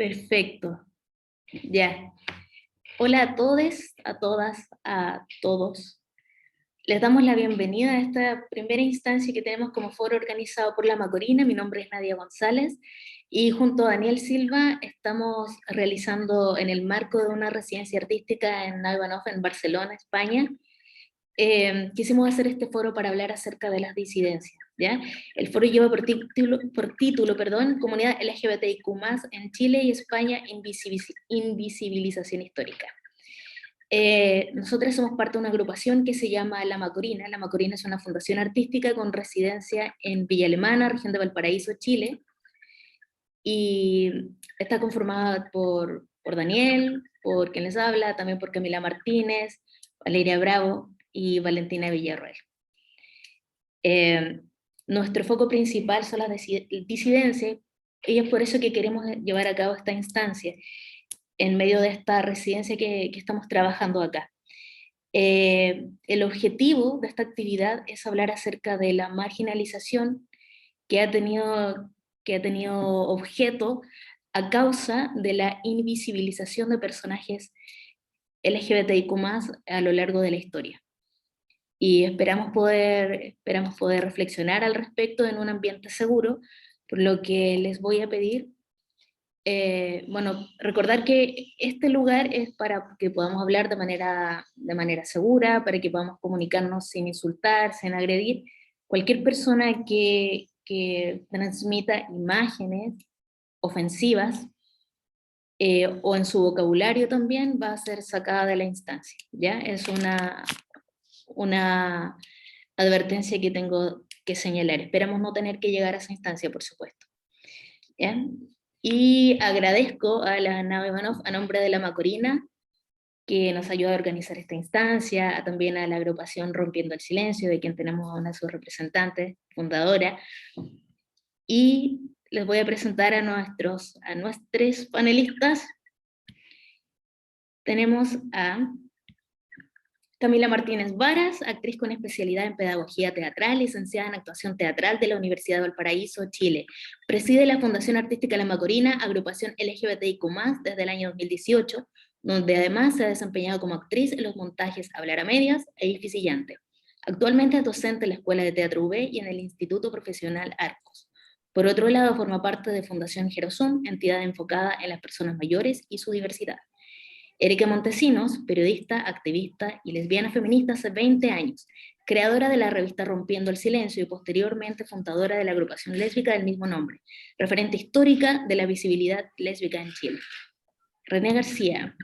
Perfecto, ya. Hola a todos, a todas, a todos. Les damos la bienvenida a esta primera instancia que tenemos como foro organizado por la Macorina. Mi nombre es Nadia González y junto a Daniel Silva estamos realizando en el marco de una residencia artística en Ivanhoe, en Barcelona, España. Quisimos hacer este foro para hablar acerca de las disidencias, ¿ya? El foro lleva por título, Comunidad LGBTIQ+, en Chile y España, invisibilización histórica. Nosotros somos parte de una agrupación que se llama La Macorina. La Macorina es una fundación artística con residencia en Villa Alemana, región de Valparaíso, Chile, y está conformada por Daniel, por quien les habla, también por Camila Martínez, Valeria Bravo y Valentina Villarroel. Nuestro foco principal son las disidencias, y es por eso que queremos llevar a cabo esta instancia, en medio de esta residencia que estamos trabajando acá. El objetivo de esta actividad es hablar acerca de la marginalización que ha tenido objeto a causa de la invisibilización de personajes LGBTIQ+, a lo largo de la historia. Y esperamos poder reflexionar al respecto en un ambiente seguro, por lo que les voy a pedir, recordar que este lugar es para que podamos hablar de manera segura, para que podamos comunicarnos sin insultar, sin agredir. Cualquier persona que transmita imágenes ofensivas, o en su vocabulario también, va a ser sacada de la instancia, ¿ya? Es una advertencia que tengo que señalar. Esperamos no tener que llegar a esa instancia, por supuesto, ¿ya? Y agradezco a la nave Ivanhoe, a nombre de la Macorina, que nos ayuda a organizar esta instancia, también a la agrupación Rompiendo el Silencio, de quien tenemos a una de sus representantes, fundadora, y les voy a presentar a nuestros panelistas. Tenemos a Camila Martínez Varas, actriz con especialidad en pedagogía teatral, licenciada en actuación teatral de la Universidad de Valparaíso, Chile. Preside la Fundación Artística La Macorina, agrupación LGBTIQ+, desde el año 2018, donde además se ha desempeñado como actriz en los montajes Hablar a Medias e Ificillante. Actualmente es docente en la Escuela de Teatro UB y en el Instituto Profesional Arcos. Por otro lado, forma parte de Fundación Gerosum, entidad enfocada en las personas mayores y su diversidad. Erika Montesinos, periodista, activista y lesbiana feminista hace 20 años, creadora de la revista Rompiendo el Silencio y posteriormente fundadora de la agrupación lésbica del mismo nombre, referente histórica de la visibilidad lésbica en Chile. René García,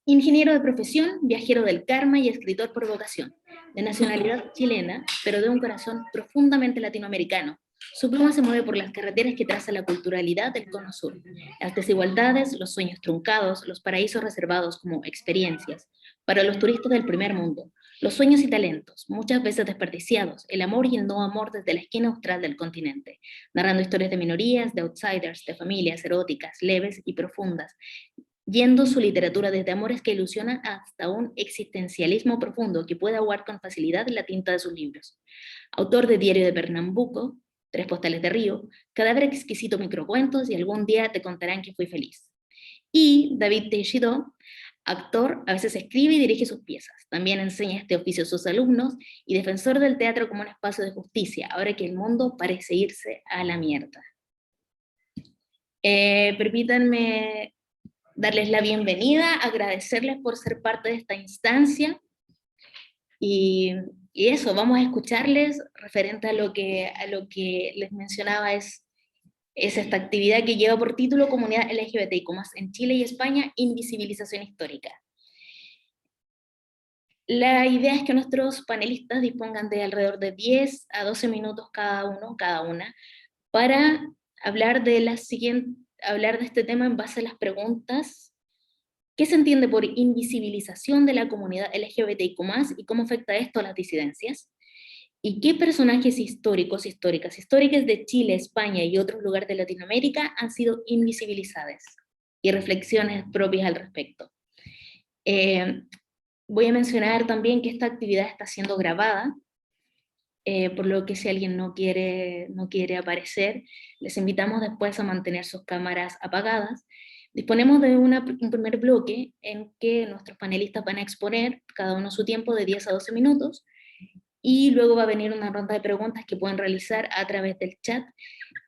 ingeniero de profesión, viajero del karma y escritor por vocación, de nacionalidad chilena, pero de un corazón profundamente latinoamericano. Su pluma se mueve por las carreteras que traza la culturalidad del Cono Sur, las desigualdades, los sueños truncados, los paraísos reservados como experiencias para los turistas del primer mundo, los sueños y talentos, muchas veces desperdiciados, el amor y el no amor desde la esquina austral del continente, narrando historias de minorías, de outsiders, de familias eróticas, leves y profundas, yendo su literatura desde amores que ilusionan hasta un existencialismo profundo que puede aguar con facilidad la tinta de sus libros. Autor de Diario de Pernambuco, Tres postales de río, Cadáver exquisito, microcuentos y Algún día te contarán que fui feliz. Y David Teixidó, actor, a veces escribe y dirige sus piezas. También enseña este oficio a sus alumnos y defensor del teatro como un espacio de justicia, ahora que el mundo parece irse a la mierda. Permítanme darles la bienvenida, agradecerles por ser parte de esta instancia, y eso, vamos a escucharles referente a lo que les mencionaba, es esta actividad que lleva por título Comunidad LGBTIQ+, en Chile y España, invisibilización histórica. La idea es que nuestros panelistas dispongan de alrededor de 10 a 12 minutos cada una, para hablar de este tema en base a las preguntas: ¿qué se entiende por invisibilización de la comunidad LGBTIQ+, y cómo afecta esto a las disidencias? ¿Y qué personajes históricas de Chile, España y otros lugares de Latinoamérica han sido invisibilizados? Y reflexiones propias al respecto. Voy a mencionar también que esta actividad está siendo grabada, por lo que si alguien no quiere aparecer, les invitamos después a mantener sus cámaras apagadas. Disponemos de un primer bloque en que nuestros panelistas van a exponer cada uno su tiempo de 10 a 12 minutos, y luego va a venir una ronda de preguntas que pueden realizar a través del chat,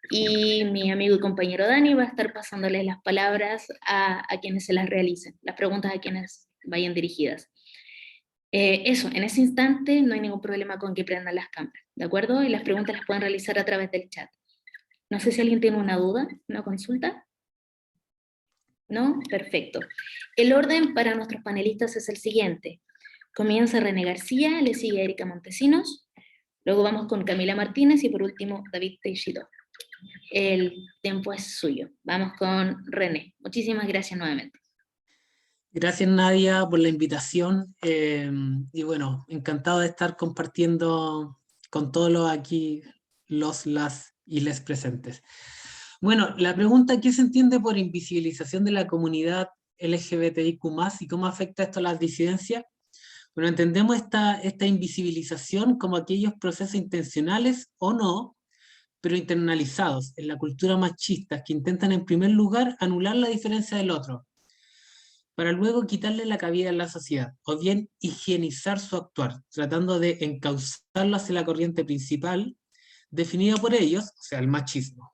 y mi amigo y compañero Dani va a estar pasándoles las palabras a quienes se las realicen, las preguntas a quienes vayan dirigidas. Eso, en ese instante no hay ningún problema con que prendan las cámaras, ¿de acuerdo? Y las preguntas las pueden realizar a través del chat. No sé si alguien tiene una duda, una consulta. ¿No? Perfecto. El orden para nuestros panelistas es el siguiente. Comienza René García, le sigue Erika Montesinos, luego vamos con Camila Martínez y por último David Teixido. El tiempo es suyo. Vamos con René. Muchísimas gracias nuevamente. Gracias, Nadia, por la invitación. Y bueno, encantado de estar compartiendo con todos los aquí, las y les presentes. Bueno, la pregunta: ¿qué se entiende por invisibilización de la comunidad LGBTIQ+, y cómo afecta esto a las disidencias? Bueno, entendemos esta invisibilización como aquellos procesos intencionales o no, pero internalizados en la cultura machista, que intentan en primer lugar anular la diferencia del otro, para luego quitarle la cabida en la sociedad, o bien higienizar su actuar, tratando de encauzarlo hacia la corriente principal, definida por ellos, o sea, el machismo.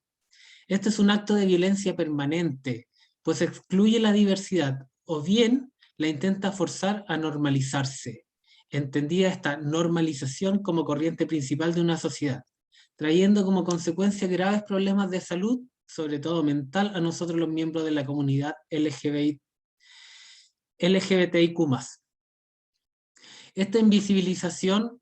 Este es un acto de violencia permanente, pues excluye la diversidad, o bien la intenta forzar a normalizarse, entendida esta normalización como corriente principal de una sociedad, trayendo como consecuencia graves problemas de salud, sobre todo mental, a nosotros los miembros de la comunidad LGBTIQ+. Esta invisibilización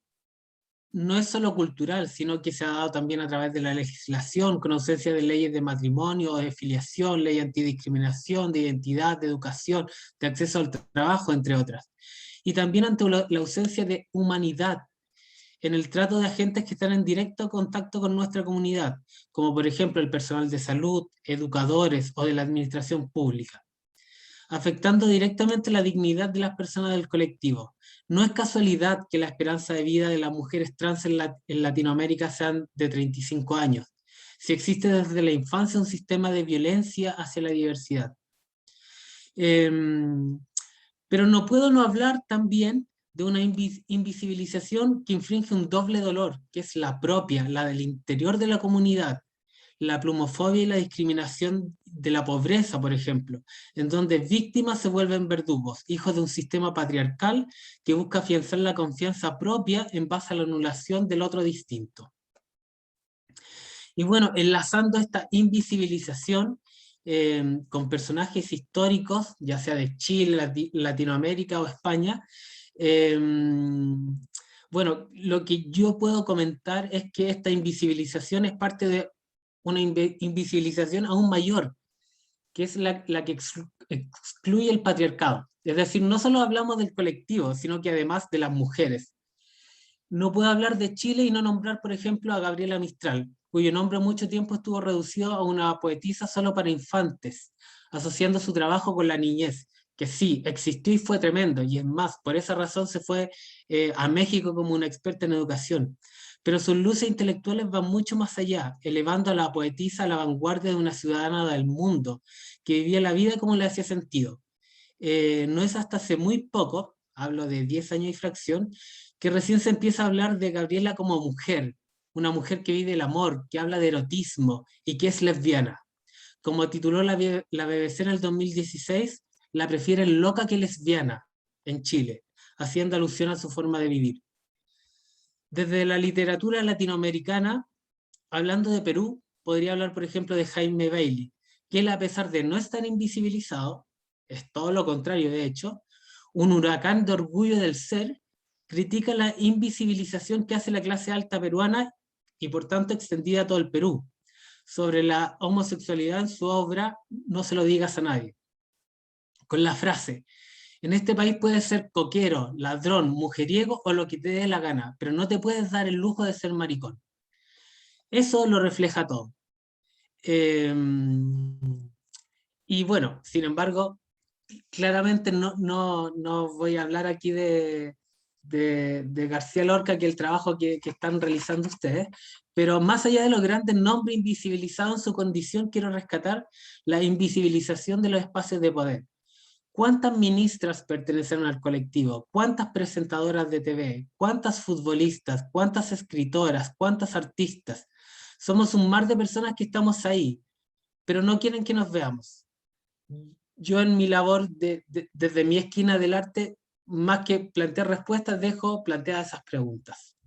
no es solo cultural, sino que se ha dado también a través de la legislación, con ausencia de leyes de matrimonio, de filiación, ley antidiscriminación, de identidad, de educación, de acceso al trabajo, entre otras. Y también ante la ausencia de humanidad en el trato de agentes que están en directo contacto con nuestra comunidad, como por ejemplo el personal de salud, educadores o de la administración pública, afectando directamente la dignidad de las personas del colectivo. No es casualidad que la esperanza de vida de las mujeres trans en Latinoamérica sean de 35 años, si existe desde la infancia un sistema de violencia hacia la diversidad. Pero no puedo no hablar también de una invisibilización que infringe un doble dolor, que es la propia, la del interior de la comunidad, la plumofobia y la discriminación de la pobreza, por ejemplo, en donde víctimas se vuelven verdugos, hijos de un sistema patriarcal que busca afianzar la confianza propia en base a la anulación del otro distinto. Y bueno, enlazando esta invisibilización con personajes históricos, ya sea de Chile, Latinoamérica o España, bueno, lo que yo puedo comentar es que esta invisibilización es parte de una invisibilización aún mayor, que es la que excluye el patriarcado. Es decir, no solo hablamos del colectivo, sino que además de las mujeres. No puedo hablar de Chile y no nombrar, por ejemplo, a Gabriela Mistral, cuyo nombre mucho tiempo estuvo reducido a una poetisa solo para infantes, asociando su trabajo con la niñez, que sí, existió y fue tremendo, y es más, por esa razón se fue a México como una experta en educación. Pero sus luces intelectuales van mucho más allá, elevando a la poetisa a la vanguardia de una ciudadana del mundo, que vivía la vida como le hacía sentido. No es hasta hace muy poco, hablo de 10 años y fracción, que recién se empieza a hablar de Gabriela como mujer, una mujer que vive el amor, que habla de erotismo y que es lesbiana. Como tituló la BBC en el 2016, la prefieren loca que lesbiana en Chile, haciendo alusión a su forma de vivir. Desde la literatura latinoamericana, hablando de Perú, podría hablar, por ejemplo, de Jaime Bailey, que él, a pesar de no estar invisibilizado, es todo lo contrario, de hecho, un huracán de orgullo del ser, critica la invisibilización que hace la clase alta peruana y por tanto extendida a todo el Perú, sobre la homosexualidad en su obra No se lo digas a nadie, con la frase: en este país puedes ser coquero, ladrón, mujeriego o lo que te dé la gana, pero no te puedes dar el lujo de ser maricón. Eso lo refleja todo. Y bueno, sin embargo, claramente no voy a hablar aquí de de García Lorca que el trabajo que están realizando ustedes, pero más allá de los grandes nombres invisibilizados en su condición, quiero rescatar la invisibilización de los espacios de poder. ¿Cuántas ministras pertenecieron al colectivo? ¿Cuántas presentadoras de TV? ¿Cuántas futbolistas? ¿Cuántas escritoras? ¿Cuántas artistas? Somos un mar de personas que estamos ahí, pero no quieren que nos veamos. Yo en mi labor desde mi esquina del arte, más que plantear respuestas, dejo planteadas esas preguntas.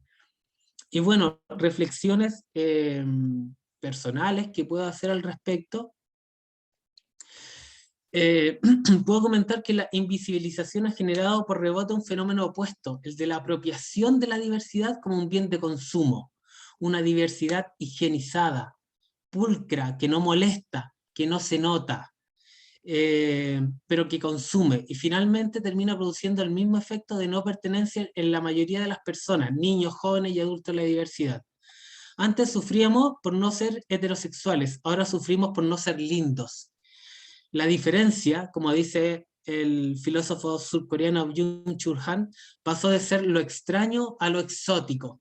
Y bueno, reflexiones personales que puedo hacer al respecto. Puedo comentar que la invisibilización ha generado por rebote un fenómeno opuesto, el de la apropiación de la diversidad como un bien de consumo, una diversidad higienizada, pulcra, que no molesta, que no se nota, pero que consume, y finalmente termina produciendo el mismo efecto de no pertenencia en la mayoría de las personas, niños, jóvenes y adultos de la diversidad. Antes sufríamos por no ser heterosexuales, ahora sufrimos por no ser lindos. La diferencia, como dice el filósofo surcoreano Byung-Chul Han, pasó de ser lo extraño a lo exótico.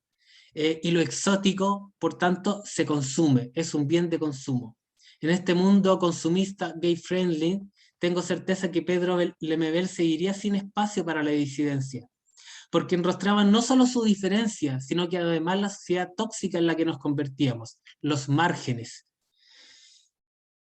Y lo exótico, por tanto, se consume, es un bien de consumo. En este mundo consumista, gay-friendly, tengo certeza que Pedro Lemebel seguiría sin espacio para la disidencia, porque enrostraban no solo su diferencia, sino que además la sociedad tóxica en la que nos convertíamos, los márgenes.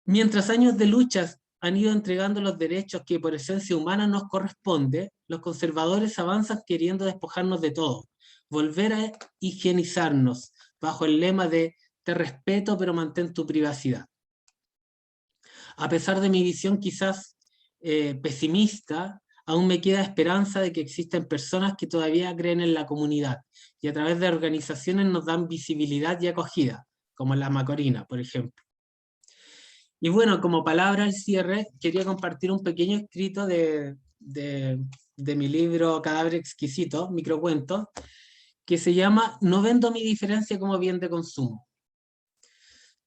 Mientras años de luchas han ido entregando los derechos que por esencia humana nos corresponde, los conservadores avanzan queriendo despojarnos de todo, volver a higienizarnos bajo el lema de te respeto pero mantén tu privacidad. A pesar de mi visión quizás pesimista, aún me queda esperanza de que existen personas que todavía creen en la comunidad y a través de organizaciones nos dan visibilidad y acogida, como la Macorina, por ejemplo. Y bueno, como palabra al cierre, quería compartir un pequeño escrito de mi libro Cadáver Exquisito, microcuento, que se llama No vendo mi diferencia como bien de consumo.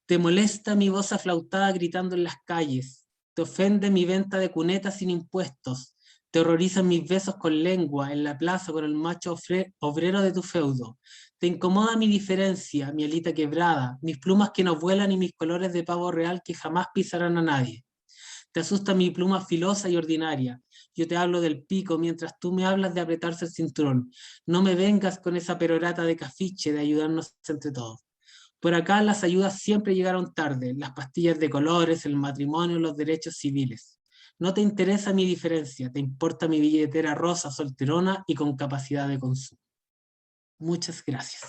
Te molesta mi voz aflautada gritando en las calles, te ofende mi venta de cunetas sin impuestos, te horrorizan mis besos con lengua en la plaza con el macho obrero de tu feudo. Te incomoda mi diferencia, mi alita quebrada, mis plumas que no vuelan y mis colores de pavo real que jamás pisarán a nadie. Te asusta mi pluma filosa y ordinaria. Yo te hablo del pico mientras tú me hablas de apretarse el cinturón. No me vengas con esa perorata de cafiche de ayudarnos entre todos. Por acá las ayudas siempre llegaron tarde, las pastillas de colores, el matrimonio, los derechos civiles. No te interesa mi diferencia, te importa mi billetera rosa, solterona y con capacidad de consumo. Muchas gracias.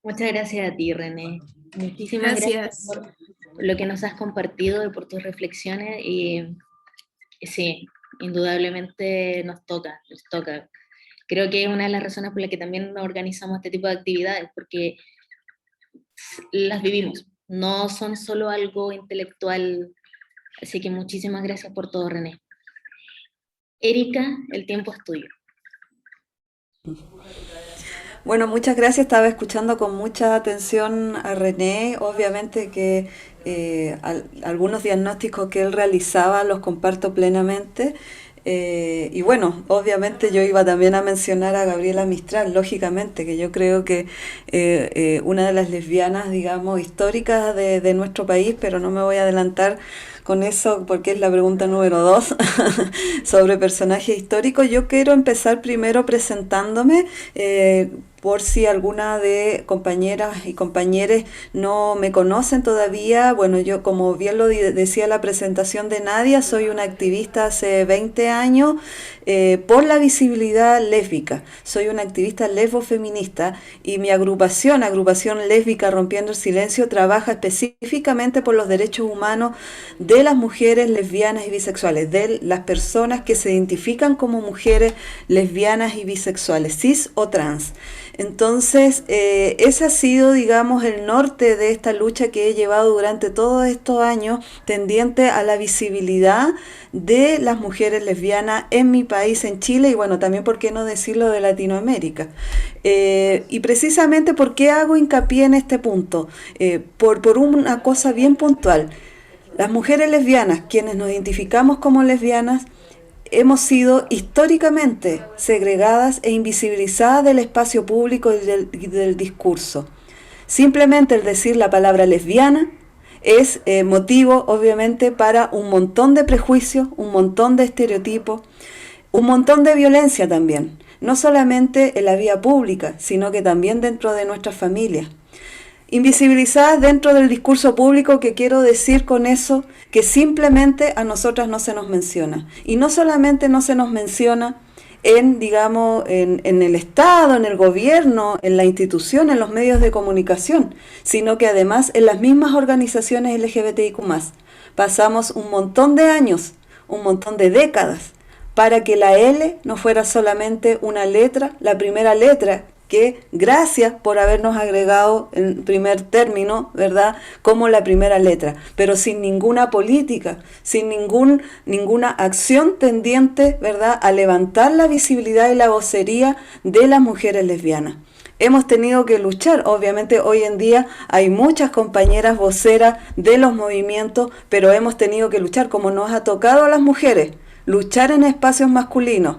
Muchas gracias a ti, René. Muchísimas gracias por lo que nos has compartido y por tus reflexiones. Y sí, indudablemente nos toca. Creo que es una de las razones por las que también organizamos este tipo de actividades, porque las vivimos, no son solo algo intelectual. Así que muchísimas gracias por todo, René. Erika, el tiempo es tuyo. Bueno, muchas gracias. Estaba escuchando con mucha atención a René. Obviamente que algunos diagnósticos que él realizaba los comparto plenamente. Y bueno, obviamente yo iba también a mencionar a Gabriela Mistral, lógicamente, que yo creo que una de las lesbianas, digamos, históricas de nuestro país, pero no me voy a adelantar con eso porque es la pregunta número 2 sobre personajes históricos. Yo quiero empezar primero presentándome, por si alguna de compañeras y compañeros no me conocen todavía. Bueno, yo, como bien lo decía la presentación de Nadia, soy una activista hace 20 años por la visibilidad lésbica. Soy una activista lesbofeminista y mi agrupación Lésbica Rompiendo el Silencio, trabaja específicamente por los derechos humanos de las mujeres lesbianas y bisexuales, de las personas que se identifican como mujeres lesbianas y bisexuales, cis o trans. Entonces, ese ha sido, digamos, el norte de esta lucha que he llevado durante todos estos años, tendiente a la visibilidad de las mujeres lesbianas en mi país, en Chile, y bueno, también, ¿por qué no decirlo, de Latinoamérica? Y precisamente, ¿por qué hago hincapié en este punto? Por una cosa bien puntual. Las mujeres lesbianas, quienes nos identificamos como lesbianas, hemos sido históricamente segregadas e invisibilizadas del espacio público y del discurso. Simplemente el decir la palabra lesbiana es motivo, obviamente, para un montón de prejuicios, un montón de estereotipos, un montón de violencia también, no solamente en la vía pública, sino que también dentro de nuestras familias. Invisibilizadas dentro del discurso público, que quiero decir con eso, que simplemente a nosotras no se nos menciona. Y no solamente no se nos menciona en, digamos, en el Estado, en el gobierno, en la institución, en los medios de comunicación, sino que además en las mismas organizaciones LGBTIQ+. Pasamos un montón de años, un montón de décadas, para que la L no fuera solamente una letra, la primera letra, que gracias por habernos agregado en primer término, ¿verdad?, como la primera letra, pero sin ninguna política, sin ninguna acción tendiente, ¿verdad?, a levantar la visibilidad y la vocería de las mujeres lesbianas. Hemos tenido que luchar, obviamente hoy en día hay muchas compañeras voceras de los movimientos, pero hemos tenido que luchar, como nos ha tocado a las mujeres, luchar en espacios masculinos,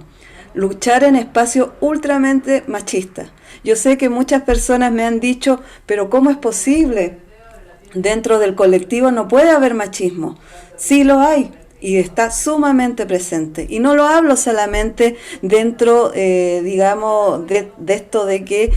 luchar en espacios ultramente machistas. Yo sé que muchas personas me han dicho, pero ¿cómo es posible? Dentro del colectivo no puede haber machismo. Sí lo hay, y está sumamente presente. Y no lo hablo solamente dentro, digamos, de esto de que,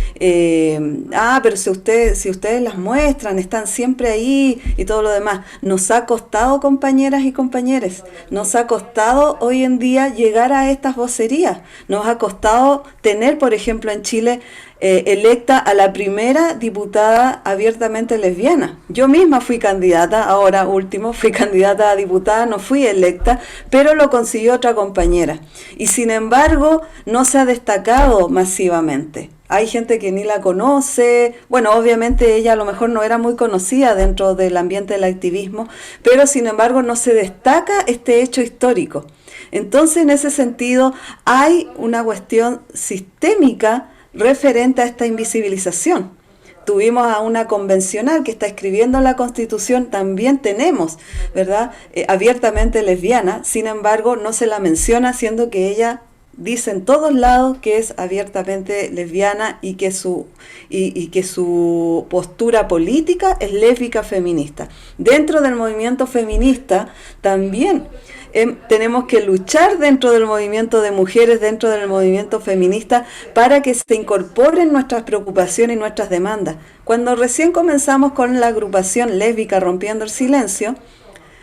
pero si ustedes las muestran, están siempre ahí y todo lo demás. Nos ha costado, compañeras y compañeros, nos ha costado hoy en día llegar a estas vocerías. Nos ha costado tener, por ejemplo, en Chile, electa a la primera diputada abiertamente lesbiana. Yo misma fui candidata, ahora último, fui candidata a diputada, no fui electa, pero lo consiguió otra compañera. Y sin embargo, no se ha destacado masivamente. Hay gente que ni la conoce, bueno, obviamente ella a lo mejor no era muy conocida dentro del ambiente del activismo, pero sin embargo no se destaca este hecho histórico. Entonces, en ese sentido, hay una cuestión sistémica referente a esta invisibilización. Tuvimos a una convencional que está escribiendo la Constitución, también tenemos, ¿verdad?, abiertamente lesbiana, sin embargo no se la menciona, siendo que ella dice en todos lados que es abiertamente lesbiana y que su postura política es lésbica feminista. Dentro del movimiento feminista también tenemos que luchar dentro del movimiento de mujeres, dentro del movimiento feminista, para que se incorporen nuestras preocupaciones y nuestras demandas. Cuando recién comenzamos con la agrupación lésbica Rompiendo el Silencio,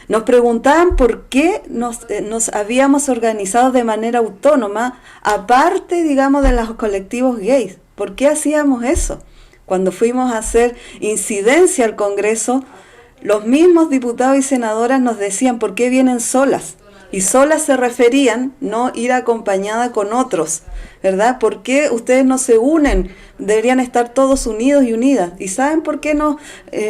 nos preguntaban por qué nos habíamos organizado de manera autónoma, aparte, digamos, de los colectivos gays. ¿Por qué hacíamos eso? Cuando fuimos a hacer incidencia al Congreso, los mismos diputados y senadoras nos decían, ¿por qué vienen solas? Y solas se referían, no ir acompañada con otros, ¿verdad? ¿Por qué ustedes no se unen? Deberían estar todos unidos y unidas. ¿Y saben por qué nos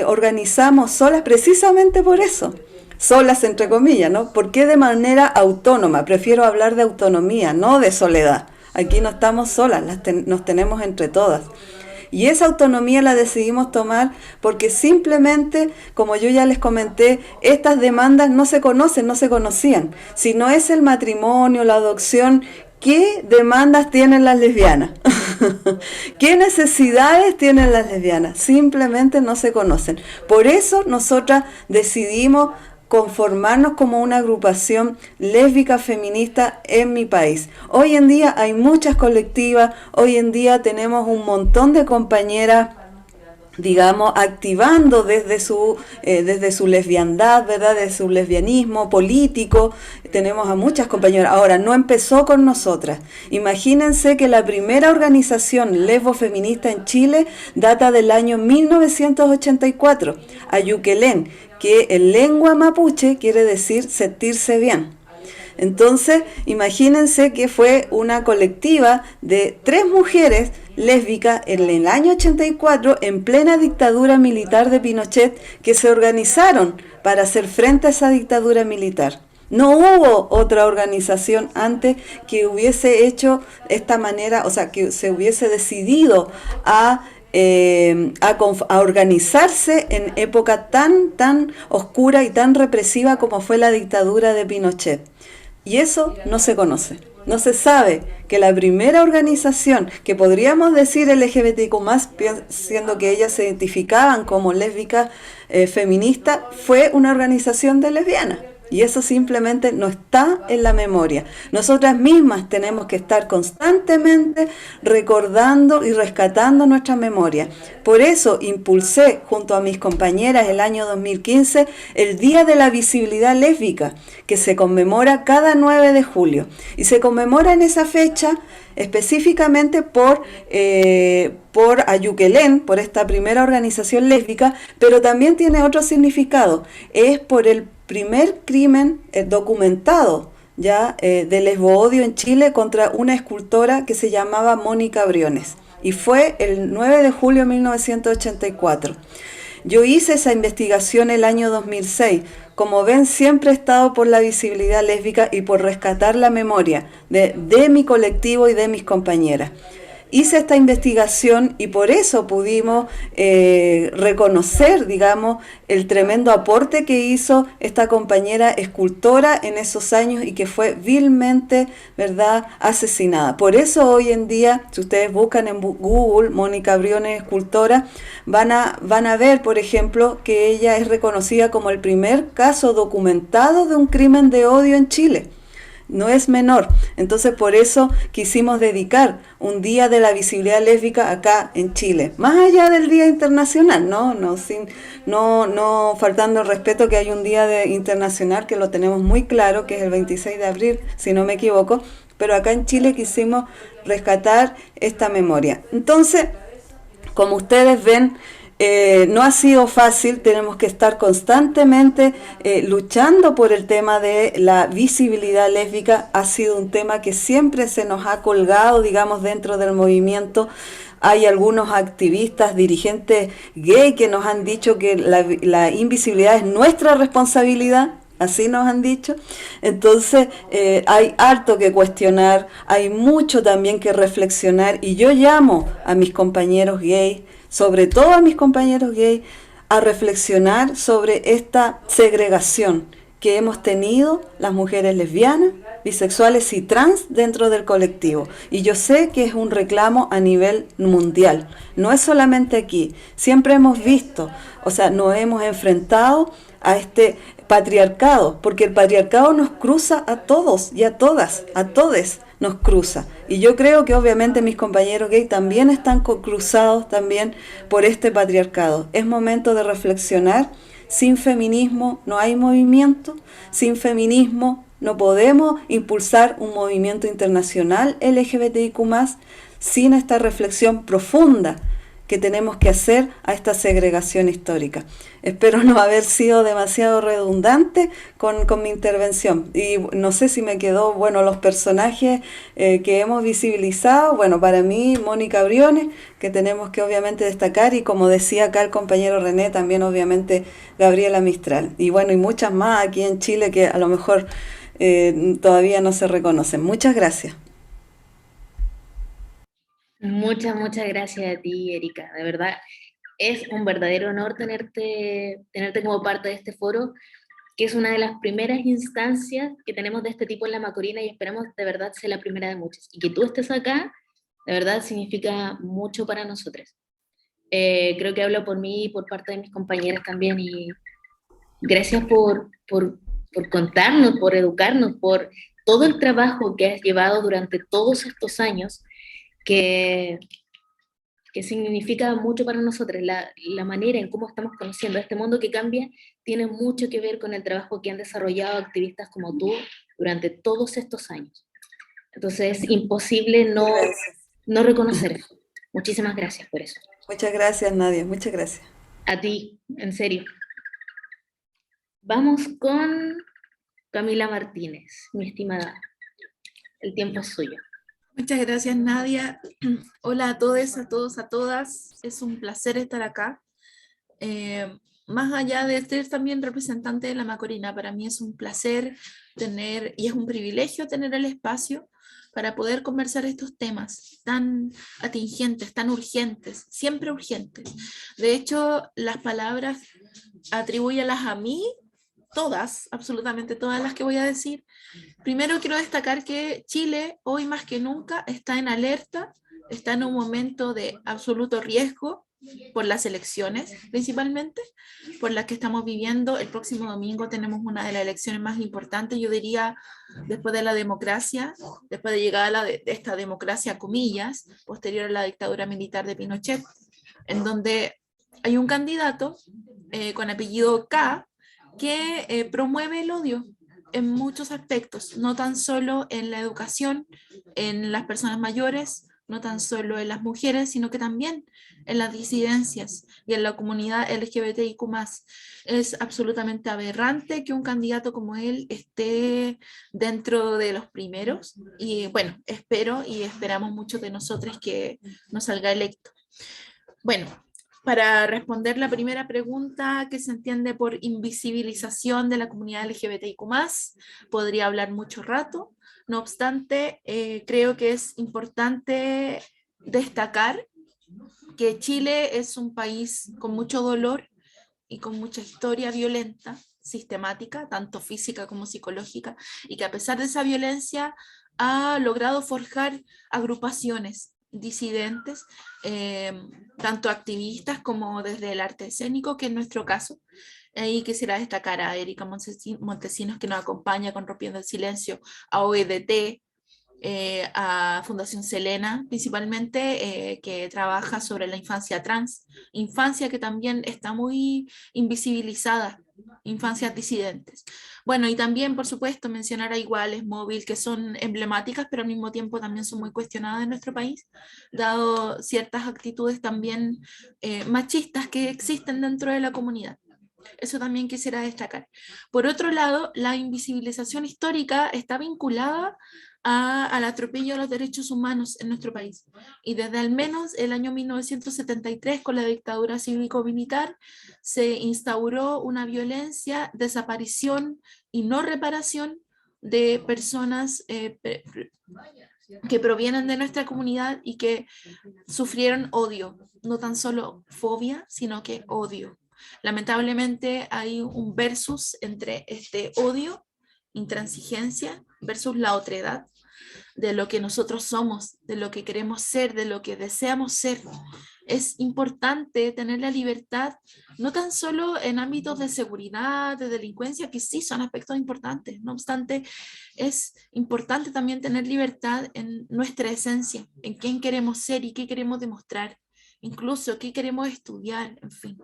organizamos solas? Precisamente por eso. Solas entre comillas, ¿no? ¿Por qué de manera autónoma? Prefiero hablar de autonomía, no de soledad. Aquí no estamos solas, nos tenemos entre todas. Y esa autonomía la decidimos tomar porque simplemente, como yo ya les comenté, estas demandas no se conocen, no se conocían. Si no es el matrimonio, la adopción, ¿qué demandas tienen las lesbianas? ¿Qué necesidades tienen las lesbianas? Simplemente no se conocen. Por eso nosotras decidimos conformarnos como una agrupación lésbica feminista en mi país. Hoy en día hay muchas colectivas, hoy en día tenemos un montón de compañeras, digamos, activando desde su lesbiandad, ¿verdad?, de su lesbianismo político. Tenemos a muchas compañeras. Ahora, no empezó con nosotras. Imagínense que la primera organización lesbo-feminista en Chile data del año 1984, Ayuquelén, que en lengua mapuche quiere decir sentirse bien. Entonces, imagínense que fue una colectiva de 3 mujeres lésbicas en el año 84, en plena dictadura militar de Pinochet, que se organizaron para hacer frente a esa dictadura militar. No hubo otra organización antes que hubiese hecho esta manera, o sea, que se hubiese decidido a organizarse en época tan oscura y tan represiva como fue la dictadura de Pinochet. Y eso no se conoce. No se sabe que la primera organización, que podríamos decir LGBTQ+, siendo que ellas se identificaban como lésbicas feministas, fue una organización de lesbianas. Y eso simplemente no está en la memoria. Nosotras mismas tenemos que estar constantemente recordando y rescatando nuestra memoria. Por eso impulsé junto a mis compañeras el año 2015 el Día de la Visibilidad Lésbica, que se conmemora cada 9 de julio. Y se conmemora en esa fecha específicamente por Ayuquelén, por esta primera organización lésbica, pero también tiene otro significado. Es por el primer crimen documentado ya de lesboodio en Chile contra una escultora que se llamaba Mónica Briones, y fue el 9 de julio de 1984. Yo hice esa investigación el año 2006. Como ven, siempre he estado por la visibilidad lésbica y por rescatar la memoria de mi colectivo y de mis compañeras. Hice esta investigación y por eso pudimos reconocer, digamos, el tremendo aporte que hizo esta compañera escultora en esos años y que fue vilmente, ¿verdad?, asesinada. Por eso hoy en día, si ustedes buscan en Google Mónica Briones escultora, van a ver, por ejemplo, que ella es reconocida como el primer caso documentado de un crimen de odio en Chile. No es menor. Entonces por eso quisimos dedicar un día de la visibilidad lésbica acá en Chile, más allá del Día Internacional, no faltando el respeto que hay un día internacional que lo tenemos muy claro, que es el 26 de abril, si no me equivoco, pero acá en Chile quisimos rescatar esta memoria. Entonces, como ustedes ven, no ha sido fácil, tenemos que estar constantemente luchando por el tema de la visibilidad lésbica. Ha sido un tema que siempre se nos ha colgado, digamos, dentro del movimiento. Hay algunos activistas, dirigentes gay que nos han dicho que la invisibilidad es nuestra responsabilidad. Así nos han dicho. Entonces hay harto que cuestionar, hay mucho también que reflexionar, y yo llamo a mis compañeros gays, sobre todo a mis compañeros gays, a reflexionar sobre esta segregación que hemos tenido las mujeres lesbianas, bisexuales y trans dentro del colectivo. Y yo sé que es un reclamo a nivel mundial, no es solamente aquí. Siempre hemos visto, o sea, nos hemos enfrentado a este patriarcado, porque el patriarcado nos cruza a todos y a todas, a todes nos cruza. Y yo creo que obviamente mis compañeros gay también están cruzados también por este patriarcado. Es momento de reflexionar. Sin feminismo no hay movimiento, sin feminismo no podemos impulsar un movimiento internacional LGBTIQ+, sin esta reflexión profunda que tenemos que hacer a esta segregación histórica. Espero no haber sido demasiado redundante con mi intervención. Y no sé si me quedó, bueno, los personajes que hemos visibilizado. Bueno, para mí, Mónica Briones, que tenemos que obviamente destacar, y como decía acá el compañero René, también obviamente Gabriela Mistral. Y bueno, y muchas más aquí en Chile que a lo mejor todavía no se reconocen. Muchas gracias. Muchas gracias a ti, Erika. De verdad, es un verdadero honor tenerte como parte de este foro, que es una de las primeras instancias que tenemos de este tipo en la Macorina, y esperamos de verdad sea la primera de muchas. Y que tú estés acá, de verdad, significa mucho para nosotros. Creo que hablo por mí y por parte de mis compañeras también, y gracias por contarnos, por educarnos, por todo el trabajo que has llevado durante todos estos años, que significa mucho para nosotros. La manera en cómo estamos conociendo este mundo que cambia tiene mucho que ver con el trabajo que han desarrollado activistas como tú durante todos estos años. Entonces es imposible no reconocer eso. Muchísimas gracias por eso. Muchas gracias, Nadia. Muchas gracias. A ti, en serio. Vamos con Camila Martínez, mi estimada. El tiempo es suyo. Muchas gracias, Nadia. Hola a todos, a todos, a todas. Es un placer estar acá. Más allá de ser también representante de la Macorina, para mí es un placer tener, y es un privilegio tener el espacio para poder conversar estos temas tan atingentes, tan urgentes, siempre urgentes. De hecho, las palabras atribúyelas a mí todas, absolutamente todas las que voy a decir. Primero quiero destacar que Chile hoy más que nunca está en alerta, está en un momento de absoluto riesgo por las elecciones principalmente, por las que estamos viviendo. El próximo domingo tenemos una de las elecciones más importantes, yo diría, después de la democracia, después de llegar a de esta democracia, comillas, posterior a la dictadura militar de Pinochet, en donde hay un candidato con apellido K que promueve el odio en muchos aspectos, no tan solo en la educación, en las personas mayores, no tan solo en las mujeres, sino que también en las disidencias y en la comunidad LGBTIQ+. Es absolutamente aberrante que un candidato como él esté dentro de los primeros, y bueno, espero y esperamos mucho de nosotros que nos salga electo. Bueno, para responder la primera pregunta, que se entiende por invisibilización de la comunidad LGBTIQ+, podría hablar mucho rato. No obstante, creo que es importante destacar que Chile es un país con mucho dolor y con mucha historia violenta, sistemática, tanto física como psicológica, y que a pesar de esa violencia ha logrado forjar agrupaciones disidentes, tanto activistas como desde el arte escénico, que en nuestro caso, ahí quisiera destacar a Erika Montesinos, que nos acompaña con Rompiendo el Silencio, a OEDT, a Fundación Selena, principalmente, que trabaja sobre la infancia trans, infancia que también está muy invisibilizada, infancias disidentes. Bueno, y también, por supuesto, mencionar a Iguales, Móvil, que son emblemáticas, pero al mismo tiempo también son muy cuestionadas en nuestro país, dado ciertas actitudes también machistas que existen dentro de la comunidad. Eso también quisiera destacar. Por otro lado, la invisibilización histórica está vinculada al atropello a los derechos humanos en nuestro país. Y desde al menos el año 1973, con la dictadura cívico-militar, se instauró una violencia, desaparición y no reparación de personas que provienen de nuestra comunidad y que sufrieron odio, no tan solo fobia, sino que odio. Lamentablemente hay un versus entre este odio, intransigencia, versus la otredad, de lo que nosotros somos, de lo que queremos ser, de lo que deseamos ser. Es importante tener la libertad, no tan solo en ámbitos de seguridad, de delincuencia, que sí son aspectos importantes, no obstante, es importante también tener libertad en nuestra esencia, en quién queremos ser y qué queremos demostrar, incluso qué queremos estudiar, en fin.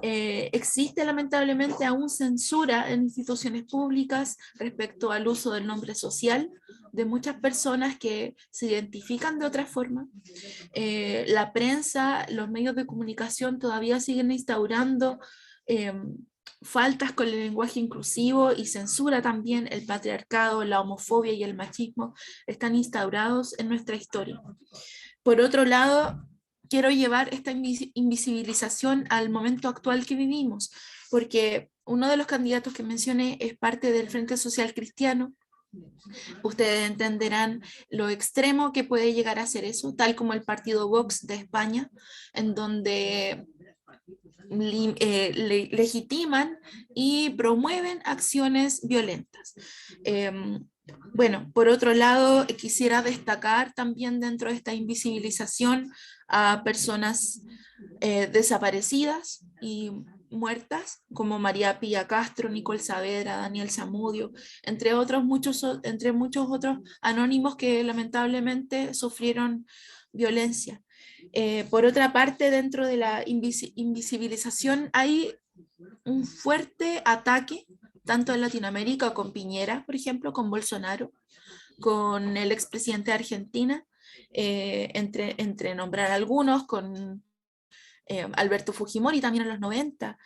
Existe lamentablemente aún censura en instituciones públicas respecto al uso del nombre social de muchas personas que se identifican de otra forma. La prensa, los medios de comunicación todavía siguen instaurando faltas con el lenguaje inclusivo y censura también. El patriarcado, la homofobia y el machismo están instaurados en nuestra historia. Por otro lado, quiero llevar esta invisibilización al momento actual que vivimos, porque uno de los candidatos que mencioné es parte del Frente Social Cristiano. Ustedes entenderán lo extremo que puede llegar a ser eso, tal como el partido Vox de España, en donde legitiman y promueven acciones violentas. Bueno, por otro lado, quisiera destacar también dentro de esta invisibilización a personas desaparecidas y muertas, como María Pía Castro, Nicole Saavedra, Daniel Zamudio, entre muchos otros anónimos que lamentablemente sufrieron violencia. Por otra parte, dentro de la invisibilización hay un fuerte ataque, tanto en Latinoamérica con Piñera, por ejemplo, con Bolsonaro, con el expresidente de Argentina, entre nombrar algunos, con Alberto Fujimori también en los 90,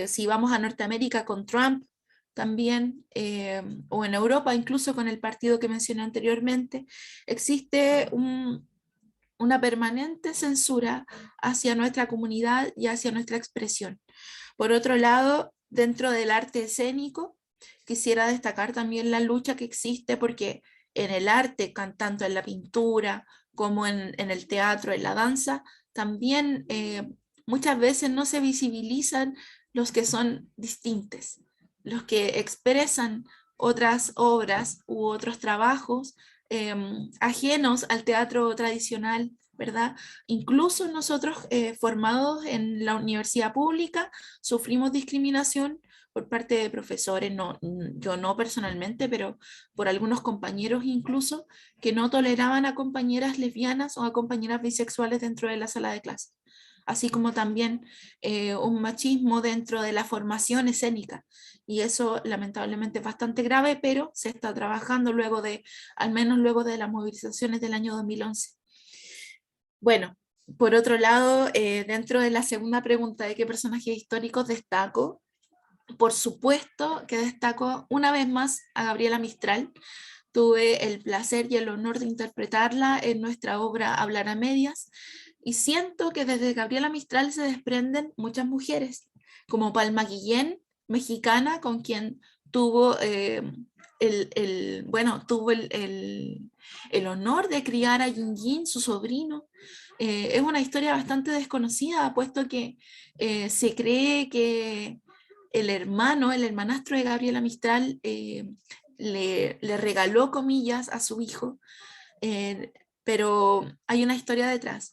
si vamos a Norteamérica con Trump también, o en Europa incluso con el partido que mencioné anteriormente, existe una permanente censura hacia nuestra comunidad y hacia nuestra expresión. Por otro lado, dentro del arte escénico, quisiera destacar también la lucha que existe, porque en el arte, tanto en la pintura como en el teatro, en la danza, también muchas veces no se visibilizan los que son distintos, los que expresan otras obras u otros trabajos ajenos al teatro tradicional, ¿verdad? Incluso nosotros formados en la universidad pública sufrimos discriminación por parte de profesores, no, yo no personalmente, pero por algunos compañeros incluso, que no toleraban a compañeras lesbianas o a compañeras bisexuales dentro de la sala de clase, así como también un machismo dentro de la formación escénica. Y eso lamentablemente es bastante grave, pero se está trabajando luego de, al menos luego de las movilizaciones del año 2011. Bueno, por otro lado, dentro de la segunda pregunta de qué personajes históricos destaco, por supuesto que destaco una vez más a Gabriela Mistral. Tuve el placer y el honor de interpretarla en nuestra obra Hablar a Medias, y siento que desde Gabriela Mistral se desprenden muchas mujeres, como Palma Guillén, mexicana, con quien tuvo tuvo el honor de criar a Yin Yin, su sobrino. Es una historia bastante desconocida, puesto que se cree que el hermanastro de Gabriela Mistral, le regaló comillas a su hijo, pero hay una historia detrás.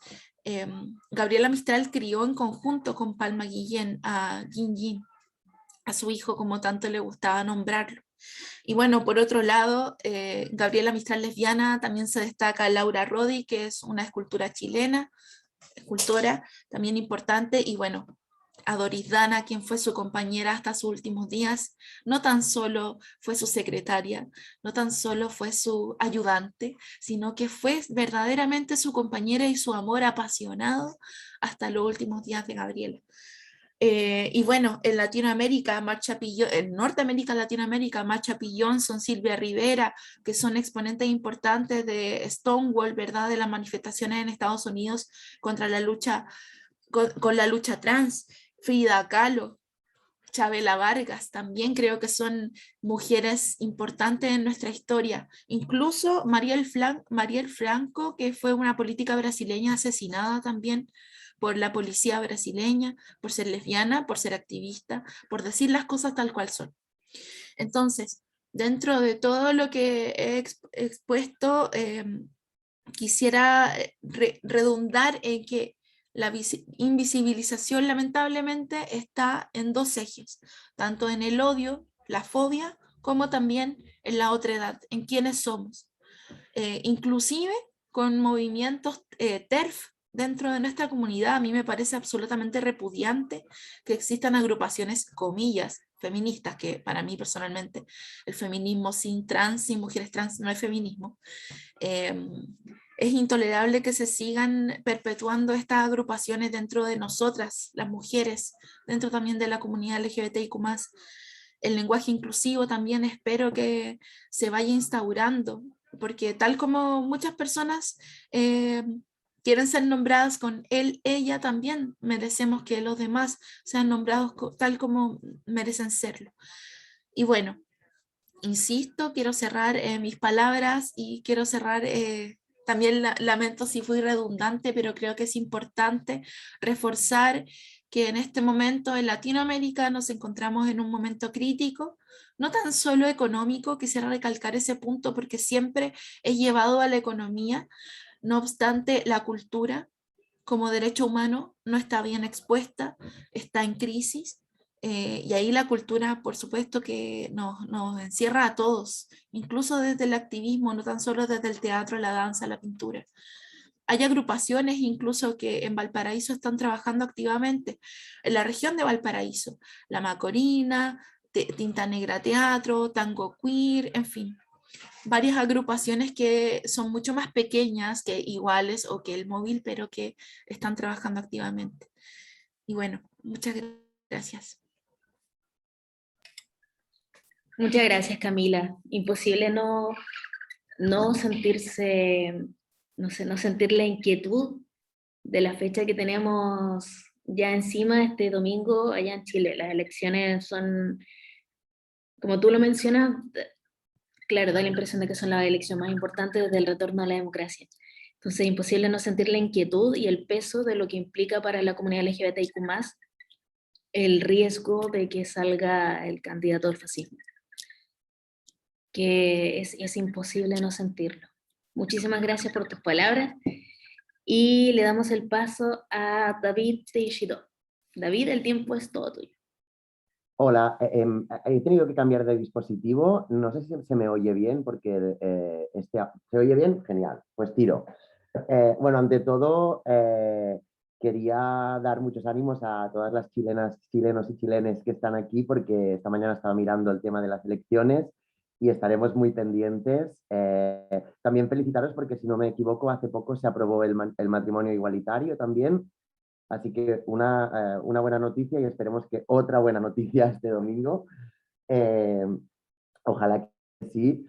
Gabriela Mistral crió en conjunto con Palma Guillén a Yin Yin, a su hijo, como tanto le gustaba nombrarlo. Y bueno, por otro lado, Gabriela Mistral lesbiana, también se destaca Laura Rodi, que es una escultora chilena, escultora también importante, y bueno, a Doris Dana, quien fue su compañera hasta sus últimos días. No tan solo fue su secretaria, no tan solo fue su ayudante, sino que fue verdaderamente su compañera y su amor apasionado hasta los últimos días de Gabriela. Y bueno, en Latinoamérica, en Norteamérica, Latinoamérica, Marsha P. Johnson, Silvia Rivera, que son exponentes importantes de Stonewall, ¿verdad? De las manifestaciones en Estados Unidos contra la lucha, con la lucha trans. Frida Kahlo, Chabela Vargas, también creo que son mujeres importantes en nuestra historia. Incluso Mariel Franco, que fue una política brasileña asesinada también por la policía brasileña, por ser lesbiana, por ser activista, por decir las cosas tal cual son. Entonces, dentro de todo lo que he expuesto, quisiera redundar en que la invisibilización lamentablemente está en dos ejes, tanto en el odio, la fobia, como también en la otredad, en quiénes somos. Inclusive con movimientos TERF dentro de nuestra comunidad, a mí me parece absolutamente repudiante que existan agrupaciones, comillas, feministas, que para mí personalmente el feminismo sin trans, sin mujeres trans, no es feminismo. Es intolerable que se sigan perpetuando estas agrupaciones dentro de nosotras, las mujeres, dentro también de la comunidad LGBTIQ+. El lenguaje inclusivo también espero que se vaya instaurando, porque tal como muchas personas quieren ser nombradas con él, ella, también merecemos que los demás sean nombrados tal como merecen serlo. Y bueno, insisto, quiero cerrar mis palabras y quiero cerrar, también lamento si fui redundante, pero creo que es importante reforzar que en este momento en Latinoamérica nos encontramos en un momento crítico, no tan solo económico, quisiera recalcar ese punto porque siempre he llevado a la economía, no obstante la cultura como derecho humano no está bien expuesta, está en crisis. Y ahí la cultura, por supuesto, que nos encierra a todos, incluso desde el activismo, no tan solo desde el teatro, la danza, la pintura. Hay agrupaciones incluso que en Valparaíso están trabajando activamente, en la región de Valparaíso, La Macorina, Tinta Negra Teatro, Tango Queer, en fin, varias agrupaciones que son mucho más pequeñas que Iguales o que El Móvil, pero que están trabajando activamente. Y bueno, muchas gracias. Muchas gracias, Camila. Imposible no sentirse, no sentir la inquietud de la fecha que tenemos ya encima este domingo allá en Chile. Las elecciones son, como tú lo mencionas, claro, da la impresión de que son la elección más importante desde el retorno a la democracia. Entonces es imposible no sentir la inquietud y el peso de lo que implica para la comunidad LGBTIQ+, el riesgo de que salga el candidato del fascismo, que es imposible no sentirlo. Muchísimas gracias por tus palabras y le damos el paso a David Teixidó. David, el tiempo es todo tuyo. Hola, he tenido que cambiar de dispositivo, no sé si se me oye bien porque ¿se oye bien? Genial, pues tiro. Bueno, ante todo, quería dar muchos ánimos a todas las chilenas, chilenos y chilenes que están aquí porque esta mañana estaba mirando el tema de las elecciones y estaremos muy pendientes. También felicitaros porque, si no me equivoco, hace poco se aprobó el matrimonio igualitario también. Así que una buena noticia y esperemos que otra buena noticia este domingo. Eh, Ojalá que sí.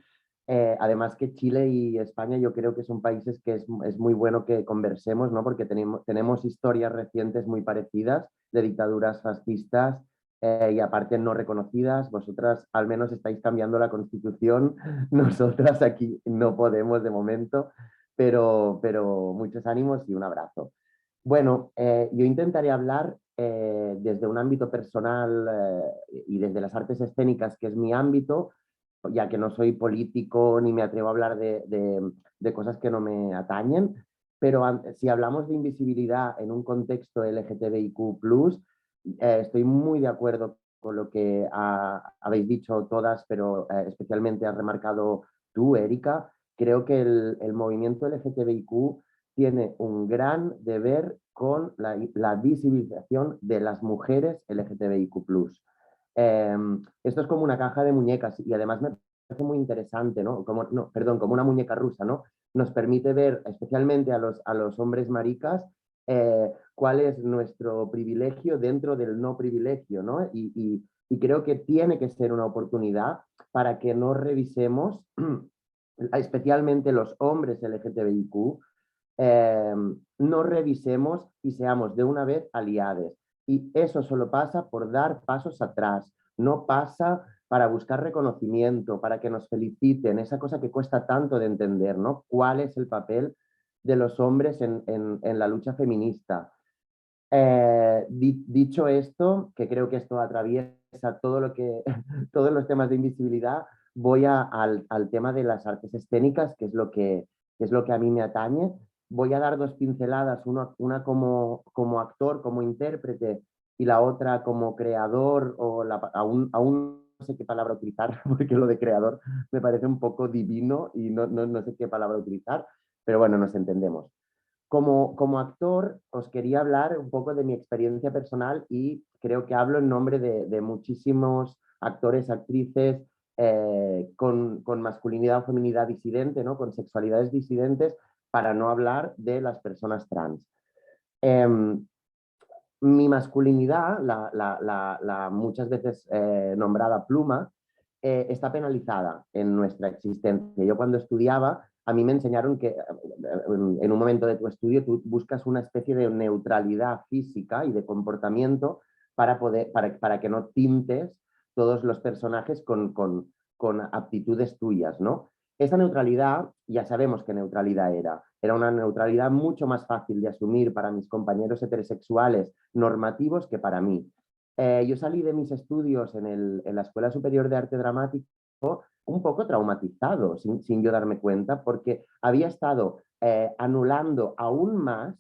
Además que Chile y España yo creo que son países que es muy bueno que conversemos, ¿no? Porque tenemos historias recientes muy parecidas de dictaduras fascistas y aparte no reconocidas. Vosotras al menos estáis cambiando la Constitución, nosotras aquí no podemos de momento, pero muchos ánimos y un abrazo. Bueno, yo intentaré hablar desde un ámbito personal y desde las artes escénicas, que es mi ámbito, ya que no soy político ni me atrevo a hablar de cosas que no me atañen, pero si hablamos de invisibilidad en un contexto LGTBIQ+, estoy muy de acuerdo con lo que habéis dicho todas, pero especialmente has remarcado tú, Erika. Creo que el movimiento LGTBIQ tiene un gran deber con la visibilización de las mujeres LGTBIQ+. Esto es como una caja de muñecas y además me parece muy interesante, ¿no? Como una muñeca rusa, ¿no? Nos permite ver, especialmente a los hombres maricas, cuál es nuestro privilegio dentro del no privilegio, ¿no? Y creo que tiene que ser una oportunidad para que no revisemos, especialmente los hombres LGTBIQ, no revisemos y seamos de una vez aliados. Y eso solo pasa por dar pasos atrás, no pasa para buscar reconocimiento, para que nos feliciten, esa cosa que cuesta tanto de entender, ¿no? ¿Cuál es el papel de los hombres en la lucha feminista? Dicho esto, que creo que esto atraviesa todos los temas de invisibilidad, voy al tema de las artes escénicas, que es lo que a mí me atañe. Voy a dar dos pinceladas, una como actor, como intérprete, y la otra como creador, o aún no sé qué palabra utilizar, porque lo de creador me parece un poco divino y no sé qué palabra utilizar, pero bueno, nos entendemos. Como actor, os quería hablar un poco de mi experiencia personal y creo que hablo en nombre de muchísimos actores, actrices con masculinidad o feminidad disidente, ¿no? Con sexualidades disidentes, para no hablar de las personas trans. Mi masculinidad, la muchas veces nombrada pluma, está penalizada en nuestra existencia. Yo cuando estudiaba, a mí me enseñaron que en un momento de tu estudio tú buscas una especie de neutralidad física y de comportamiento para que no tintes todos los personajes con aptitudes tuyas, ¿no? Esa neutralidad, ya sabemos qué neutralidad era una neutralidad mucho más fácil de asumir para mis compañeros heterosexuales normativos que para mí. Yo salí de mis estudios en la Escuela Superior de Arte Dramático un poco traumatizado, sin yo darme cuenta, porque había estado anulando aún más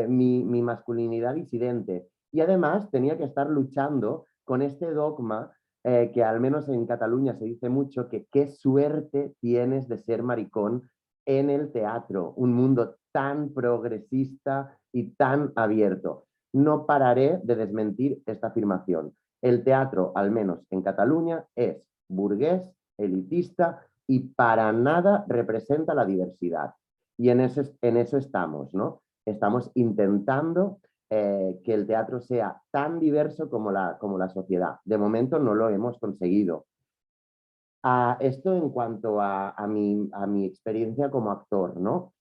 mi masculinidad disidente y además tenía que estar luchando con este dogma que al menos en Cataluña se dice mucho, que qué suerte tienes de ser maricón en el teatro, un mundo tan progresista y tan abierto. No pararé de desmentir esta afirmación. El teatro, al menos en Cataluña, es burgués, elitista y para nada representa la diversidad. Y en eso estamos, ¿no? Estamos intentando que el teatro sea tan diverso como la sociedad. De momento no lo hemos conseguido. Esto en cuanto a mi experiencia como actor, ¿no?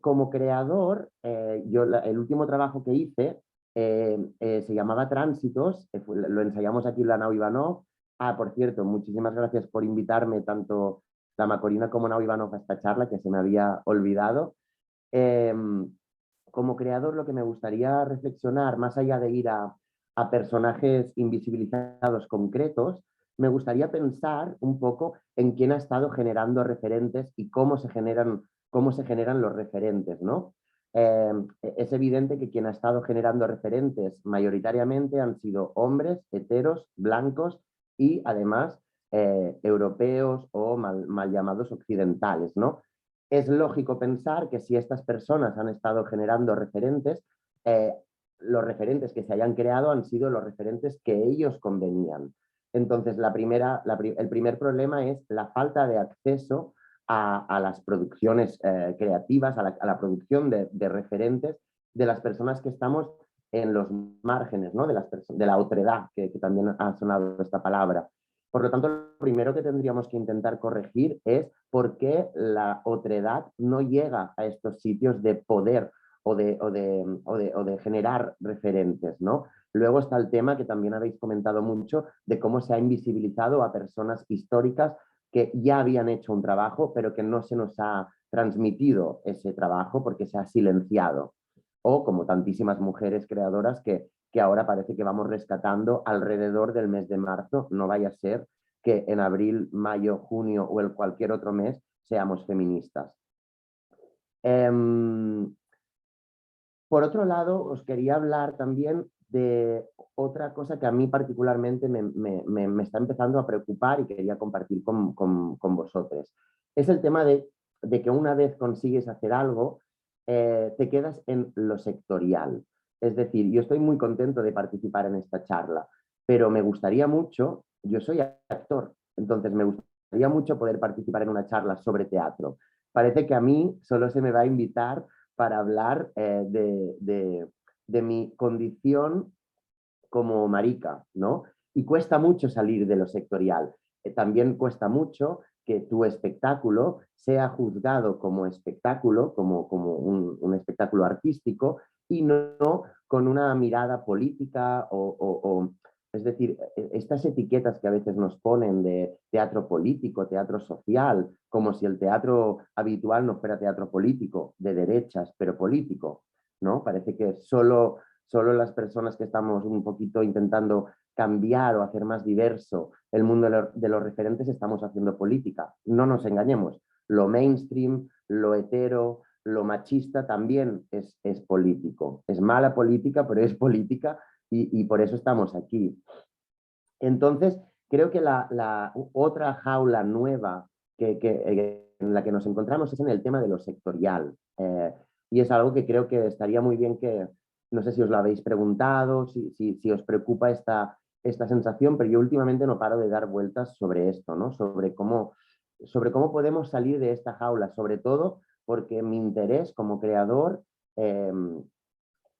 Como creador, el último trabajo que hice se llamaba Tránsitos, lo ensayamos aquí en la Nau Ivanov. Por cierto, muchísimas gracias por invitarme, tanto la Macorina como Nau Ivanov, a esta charla, que se me había olvidado. Como creador, lo que me gustaría reflexionar, más allá de ir a a personajes invisibilizados concretos, me gustaría pensar un poco en quién ha estado generando referentes y cómo se generan los referentes, ¿no? Es evidente que quien ha estado generando referentes mayoritariamente han sido hombres, heteros, blancos y además europeos o mal llamados occidentales, ¿no? Es lógico pensar que si estas personas han estado generando referentes, los referentes que se hayan creado han sido los referentes que ellos convenían. Entonces, el primer problema es la falta de acceso a las producciones creativas, a la producción de referentes de las personas que estamos en los márgenes, ¿no? de la otredad, que también ha sonado esta palabra. Por lo tanto, lo primero que tendríamos que intentar corregir es por qué la otredad no llega a estos sitios de poder o de generar referentes, ¿no? Luego está el tema que también habéis comentado mucho de cómo se ha invisibilizado a personas históricas que ya habían hecho un trabajo, pero que no se nos ha transmitido ese trabajo porque se ha silenciado. O como tantísimas mujeres creadoras que ahora parece que vamos rescatando alrededor del mes de marzo. No vaya a ser que en abril, mayo, junio o en cualquier otro mes seamos feministas. Por otro lado, os quería hablar también de otra cosa que a mí particularmente me está empezando a preocupar y quería compartir con vosotros. Es el tema de que una vez consigues hacer algo, te quedas en lo sectorial. Es decir, yo estoy muy contento de participar en esta charla, pero me gustaría mucho, yo soy actor, entonces me gustaría mucho poder participar en una charla sobre teatro. Parece que a mí solo se me va a invitar para hablar de mi condición como marica, ¿no? Y cuesta mucho salir de lo sectorial. También cuesta mucho que tu espectáculo sea juzgado como espectáculo, como un espectáculo artístico y no con una mirada política es decir, estas etiquetas que a veces nos ponen de teatro político, teatro social, como si el teatro habitual no fuera teatro político, de derechas, pero político, ¿no? Parece que solo las personas que estamos un poquito intentando cambiar o hacer más diverso el mundo de los referentes estamos haciendo política. No nos engañemos, lo mainstream, lo hetero, lo machista también es político. Es mala política, pero es política y por eso estamos aquí. Entonces, creo que la otra jaula nueva en la que nos encontramos es en el tema de lo sectorial. Y es algo que creo que estaría muy bien que, no sé si os lo habéis preguntado, si os preocupa esta sensación, pero yo últimamente no paro de dar vueltas sobre esto, ¿no? Sobre cómo podemos salir de esta jaula, sobre todo porque mi interés como creador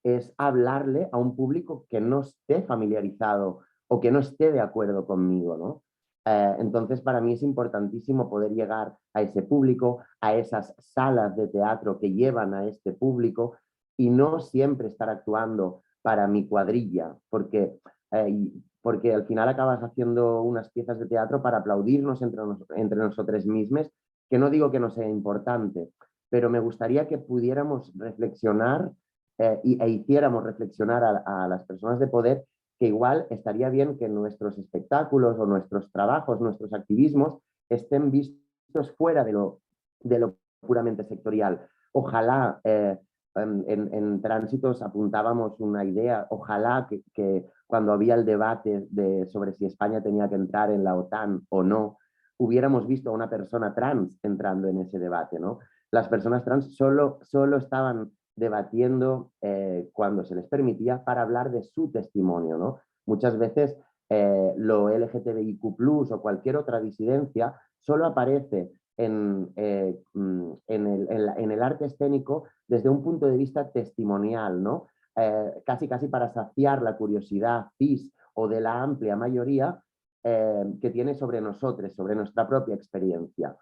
es hablarle a un público que no esté familiarizado o que no esté de acuerdo conmigo, ¿no? Entonces, para mí es importantísimo poder llegar a ese público, a esas salas de teatro que llevan a este público y no siempre estar actuando para mi cuadrilla, porque al final acabas haciendo unas piezas de teatro para aplaudirnos entre nosotros mismos, que no digo que no sea importante, pero me gustaría que pudiéramos reflexionar e hiciéramos reflexionar a las personas de poder que igual estaría bien que nuestros espectáculos o nuestros trabajos, nuestros activismos estén vistos fuera de lo puramente sectorial. Ojalá en Tránsitos apuntábamos una idea, ojalá que cuando había el debate sobre si España tenía que entrar en la OTAN o no, hubiéramos visto a una persona trans entrando en ese debate, ¿no? Las personas trans solo estaban debatiendo cuando se les permitía para hablar de su testimonio, ¿no? Muchas veces lo LGTBIQ+ o cualquier otra disidencia solo aparece en el arte escénico desde un punto de vista testimonial, ¿no? Casi para saciar la curiosidad cis o de la amplia mayoría que tiene sobre nosotros, sobre nuestra propia experiencia.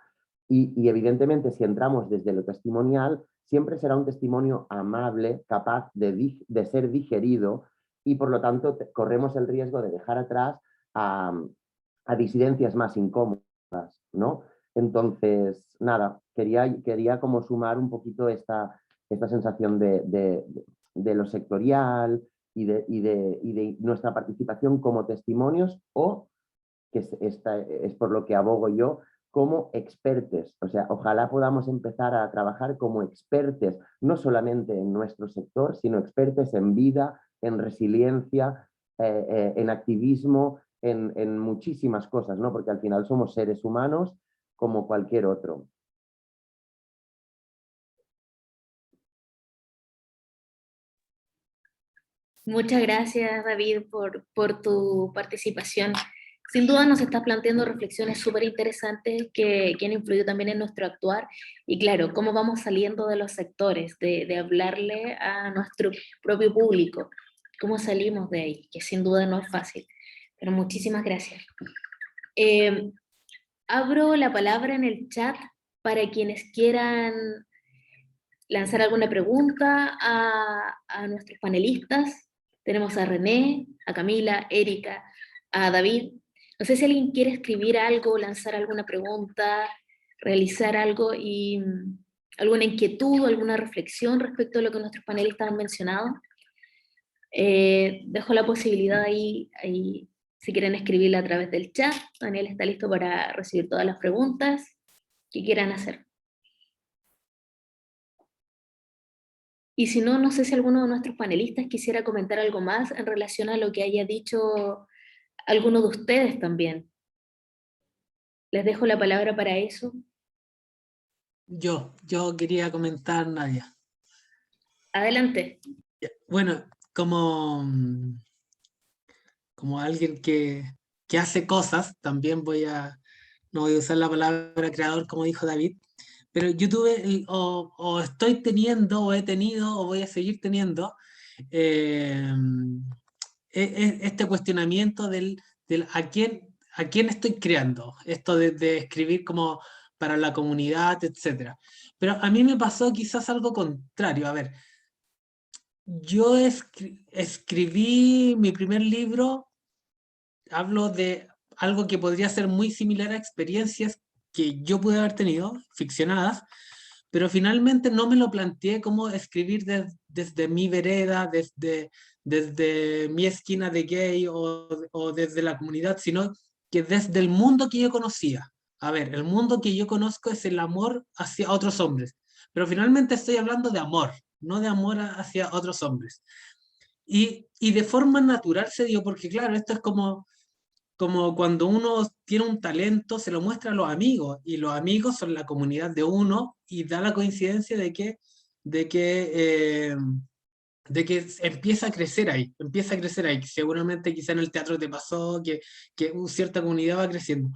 Y evidentemente, si entramos desde lo testimonial, siempre será un testimonio amable, capaz de ser digerido y por lo tanto corremos el riesgo de dejar atrás a disidencias más incómodas, ¿no? Entonces, nada, quería como sumar un poquito esta sensación de lo sectorial de nuestra participación como testimonios o, que es por lo que abogo yo, como expertos. O sea, ojalá podamos empezar a trabajar como expertos, no solamente en nuestro sector, sino expertos en vida, en resiliencia, en activismo, en muchísimas cosas, ¿no? Porque al final somos seres humanos como cualquier otro. Muchas gracias, David, por tu participación. Sin duda nos estás planteando reflexiones súper interesantes que han influido también en nuestro actuar. Y claro, cómo vamos saliendo de los sectores, de hablarle a nuestro propio público, cómo salimos de ahí, que sin duda no es fácil. Pero muchísimas gracias. Eh, Abro la palabra en el chat para quienes quieran lanzar alguna pregunta a nuestros panelistas. Tenemos a René, a Camila, Erika, a David. No sé si alguien quiere escribir algo, lanzar alguna pregunta, realizar algo y alguna inquietud, alguna reflexión respecto a lo que nuestros panelistas han mencionado. Dejo la posibilidad ahí si quieren escribirla a través del chat. Daniel está listo para recibir todas las preguntas que quieran hacer. Y si no, no sé si alguno de nuestros panelistas quisiera comentar algo más en relación a lo que haya dicho alguno de ustedes también. Les dejo la palabra para eso. Yo quería comentar, Nadia. Adelante. Bueno, como alguien que hace cosas, también no voy a usar la palabra creador como dijo David, pero yo tuve, o estoy teniendo, o he tenido, o voy a seguir teniendo, eh, este cuestionamiento del a quién estoy creando, esto de escribir como para la comunidad, etcétera. Pero a mí me pasó quizás algo contrario. A ver, yo escribí mi primer libro, hablo de algo que podría ser muy similar a experiencias que yo pude haber tenido, ficcionadas, pero finalmente no me lo planteé como escribir desde mi vereda, desde mi esquina de gay o desde la comunidad, sino que desde el mundo que yo conocía. A ver, el mundo que yo conozco es el amor hacia otros hombres, pero finalmente estoy hablando de amor, no de amor hacia otros hombres. Y de forma natural se dio, porque claro, esto es como cuando uno tiene un talento, se lo muestra a los amigos, y los amigos son la comunidad de uno, y da la coincidencia de que, eh, de que empieza a crecer ahí. Seguramente quizá en el teatro te pasó que cierta comunidad va creciendo.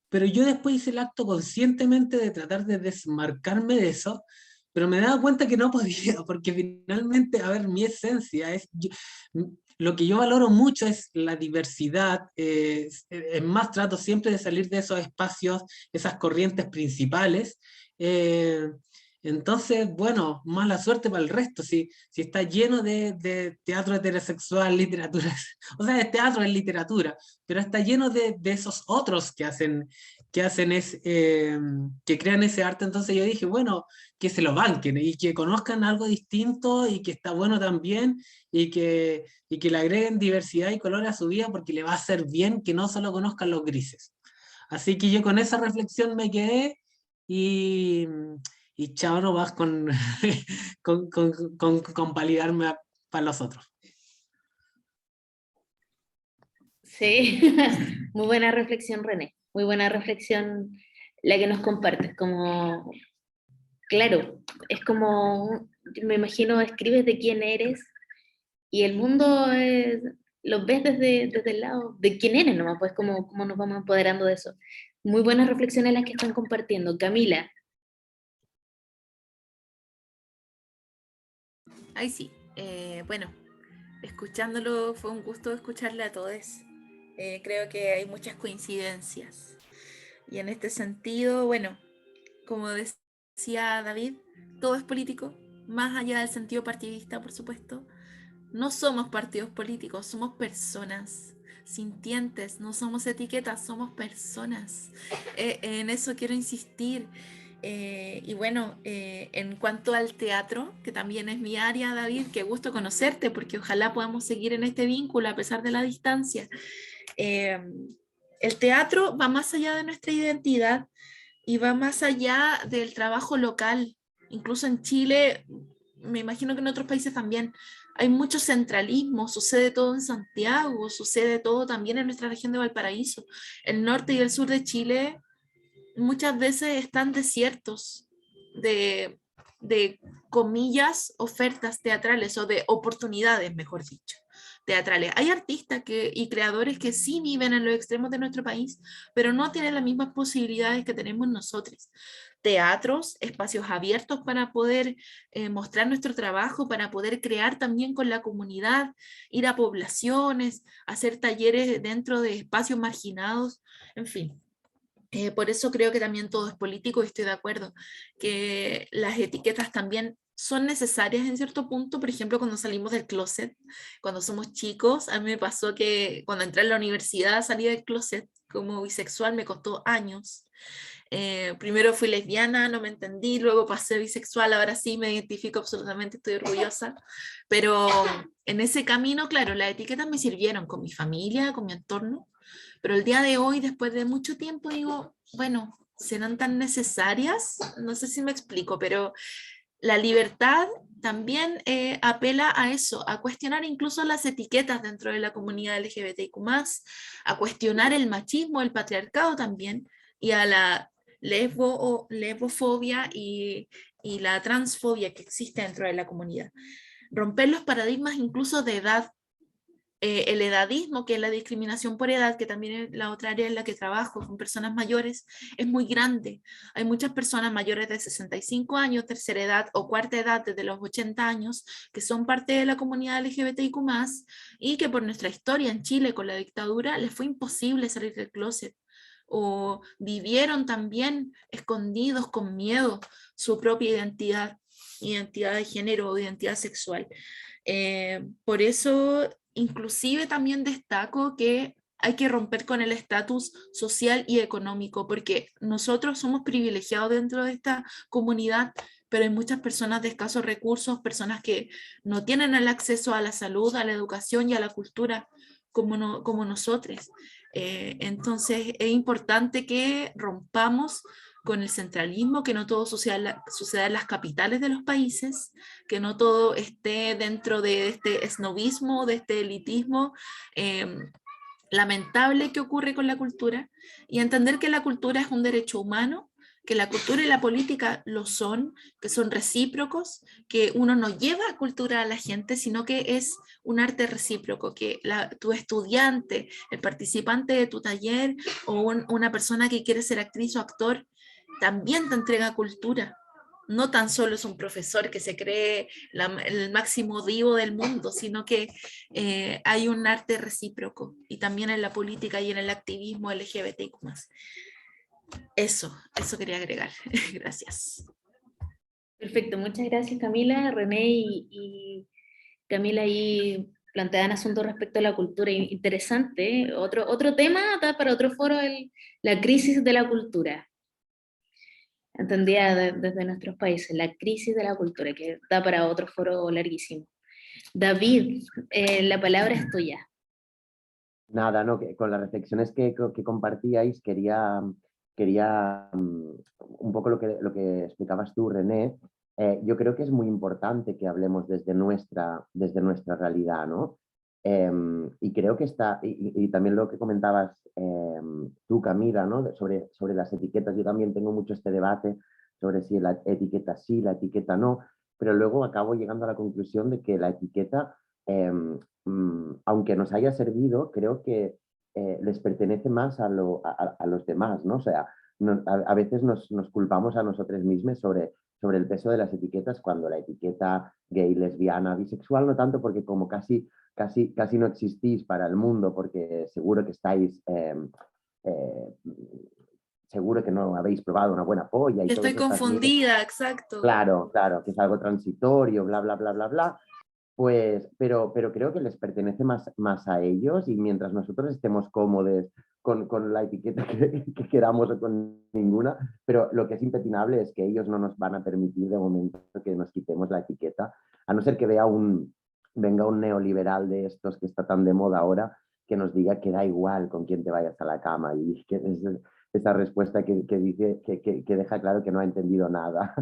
Pero yo después hice el acto conscientemente de tratar de desmarcarme de eso, pero me daba cuenta que no podía, porque finalmente, a ver, mi esencia lo que yo valoro mucho es la diversidad, es más, trato siempre de salir de esos espacios, esas corrientes principales. eh, entonces, bueno, mala suerte para el resto, si está lleno de teatro heterosexual, literatura, o sea, es teatro, es literatura, pero está lleno de esos otros que crean ese arte. Entonces yo dije, bueno, que se lo banquen y que conozcan algo distinto y que está bueno también y que le agreguen diversidad y color a su vida porque le va a hacer bien que no solo conozcan los grises. Así que yo con esa reflexión me quedé y, y chao nomás con validarme para los otros. Sí, muy buena reflexión, René. Muy buena reflexión la que nos compartes. Como, claro, es como, me imagino, escribes de quién eres y el mundo lo ves desde el lado de quién eres nomás, pues cómo nos vamos empoderando de eso. Muy buenas reflexiones las que están compartiendo. Camila. Ay, sí. Bueno, escuchándolo fue un gusto escucharle a todos. Creo que hay muchas coincidencias. Y en este sentido, bueno, como decía David, todo es político, más allá del sentido partidista, por supuesto. No somos partidos políticos, somos personas sintientes, no somos etiquetas, somos personas. En eso quiero insistir. Y bueno, en cuanto al teatro, que también es mi área, David, qué gusto conocerte, porque ojalá podamos seguir en este vínculo a pesar de la distancia. El teatro va más allá de nuestra identidad y va más allá del trabajo local. Incluso en Chile, me imagino que en otros países también, hay mucho centralismo, sucede todo en Santiago, sucede todo también en nuestra región de Valparaíso. El norte y el sur de Chile muchas veces están desiertos de comillas, ofertas teatrales o de oportunidades, mejor dicho, teatrales. Hay artistas y creadores que sí viven en los extremos de nuestro país, pero no tienen las mismas posibilidades que tenemos nosotros. Teatros, espacios abiertos para poder mostrar nuestro trabajo, para poder crear también con la comunidad, ir a poblaciones, hacer talleres dentro de espacios marginados, en fin. Por eso creo que también todo es político y estoy de acuerdo que las etiquetas también son necesarias en cierto punto. Por ejemplo, cuando salimos del closet, cuando somos chicos, a mí me pasó que cuando entré a la universidad salí del closet como bisexual, me costó años. Primero fui lesbiana, no me entendí, luego pasé bisexual, ahora sí me identifico absolutamente, estoy orgullosa, pero en ese camino, claro, las etiquetas me sirvieron con mi familia, con mi entorno, pero el día de hoy, después de mucho tiempo, digo, bueno, ¿serán tan necesarias? No sé si me explico, pero la libertad también apela a eso, a cuestionar incluso las etiquetas dentro de la comunidad LGBTIQ+, a cuestionar el machismo, el patriarcado también, y a la lesbofobia y la transfobia que existe dentro de la comunidad. Romper los paradigmas incluso de edad, el edadismo, que es la discriminación por edad, que también es la otra área en la que trabajo con personas mayores, es muy grande. Hay muchas personas mayores de 65 años, tercera edad o cuarta edad desde los 80 años, que son parte de la comunidad LGBTIQ+, y que por nuestra historia en Chile con la dictadura les fue imposible salir del closet, o vivieron también escondidos con miedo su propia identidad de género o identidad sexual. Por eso, inclusive también destaco que hay que romper con el estatus social y económico, porque nosotros somos privilegiados dentro de esta comunidad, pero hay muchas personas de escasos recursos, personas que no tienen el acceso a la salud, a la educación y a la cultura como nosotros. Entonces es importante que rompamos con el centralismo, que no todo suceda en las capitales de los países, que no todo esté dentro de este esnovismo, de este elitismo lamentable que ocurre con la cultura, y entender que la cultura es un derecho humano, que la cultura y la política lo son, que son recíprocos, que uno no lleva cultura a la gente, sino que es un arte recíproco, que tu estudiante, el participante de tu taller o una persona que quiere ser actriz o actor, también te entrega cultura. No tan solo es un profesor que se cree el máximo divo del mundo, sino que hay un arte recíproco, y también en la política y en el activismo LGBTIQ+. Eso quería agregar. Gracias. Perfecto, muchas gracias Camila, René y Camila ahí plantean asuntos respecto a la cultura. Interesante, ¿eh? Otro tema da para otro foro, la crisis de la cultura. Entendía desde nuestros países, la crisis de la cultura, que da para otro foro larguísimo. David, la palabra es tuya. Nada, no, que con las reflexiones que compartíais quería un poco lo que explicabas tú, René. Yo creo que es muy importante que hablemos desde nuestra realidad, ¿no? Y creo que y también lo que comentabas tú, Camila, ¿no? Sobre las etiquetas. Yo también tengo mucho este debate sobre si la etiqueta sí, la etiqueta no, pero luego acabo llegando a la conclusión de que la etiqueta, aunque nos haya servido, creo que les pertenece más a los demás, ¿no? O sea, a veces nos culpamos a nosotros mismos sobre el peso de las etiquetas, cuando la etiqueta gay, lesbiana, bisexual, no tanto, porque como casi no existís para el mundo, porque seguro que estáis... seguro que no habéis probado una buena polla. Y Estoy confundida, exacto. Claro, que es algo transitorio, bla, bla, bla, bla, bla. Pues, pero creo que les pertenece más a ellos, y mientras nosotros estemos cómodos con la etiqueta que queramos o con ninguna, pero lo que es impepinable es que ellos no nos van a permitir de momento que nos quitemos la etiqueta, a no ser que venga un neoliberal de estos que está tan de moda ahora, que nos diga que da igual con quién te vayas a la cama, y que es esa respuesta que dice, que deja claro que no ha entendido nada.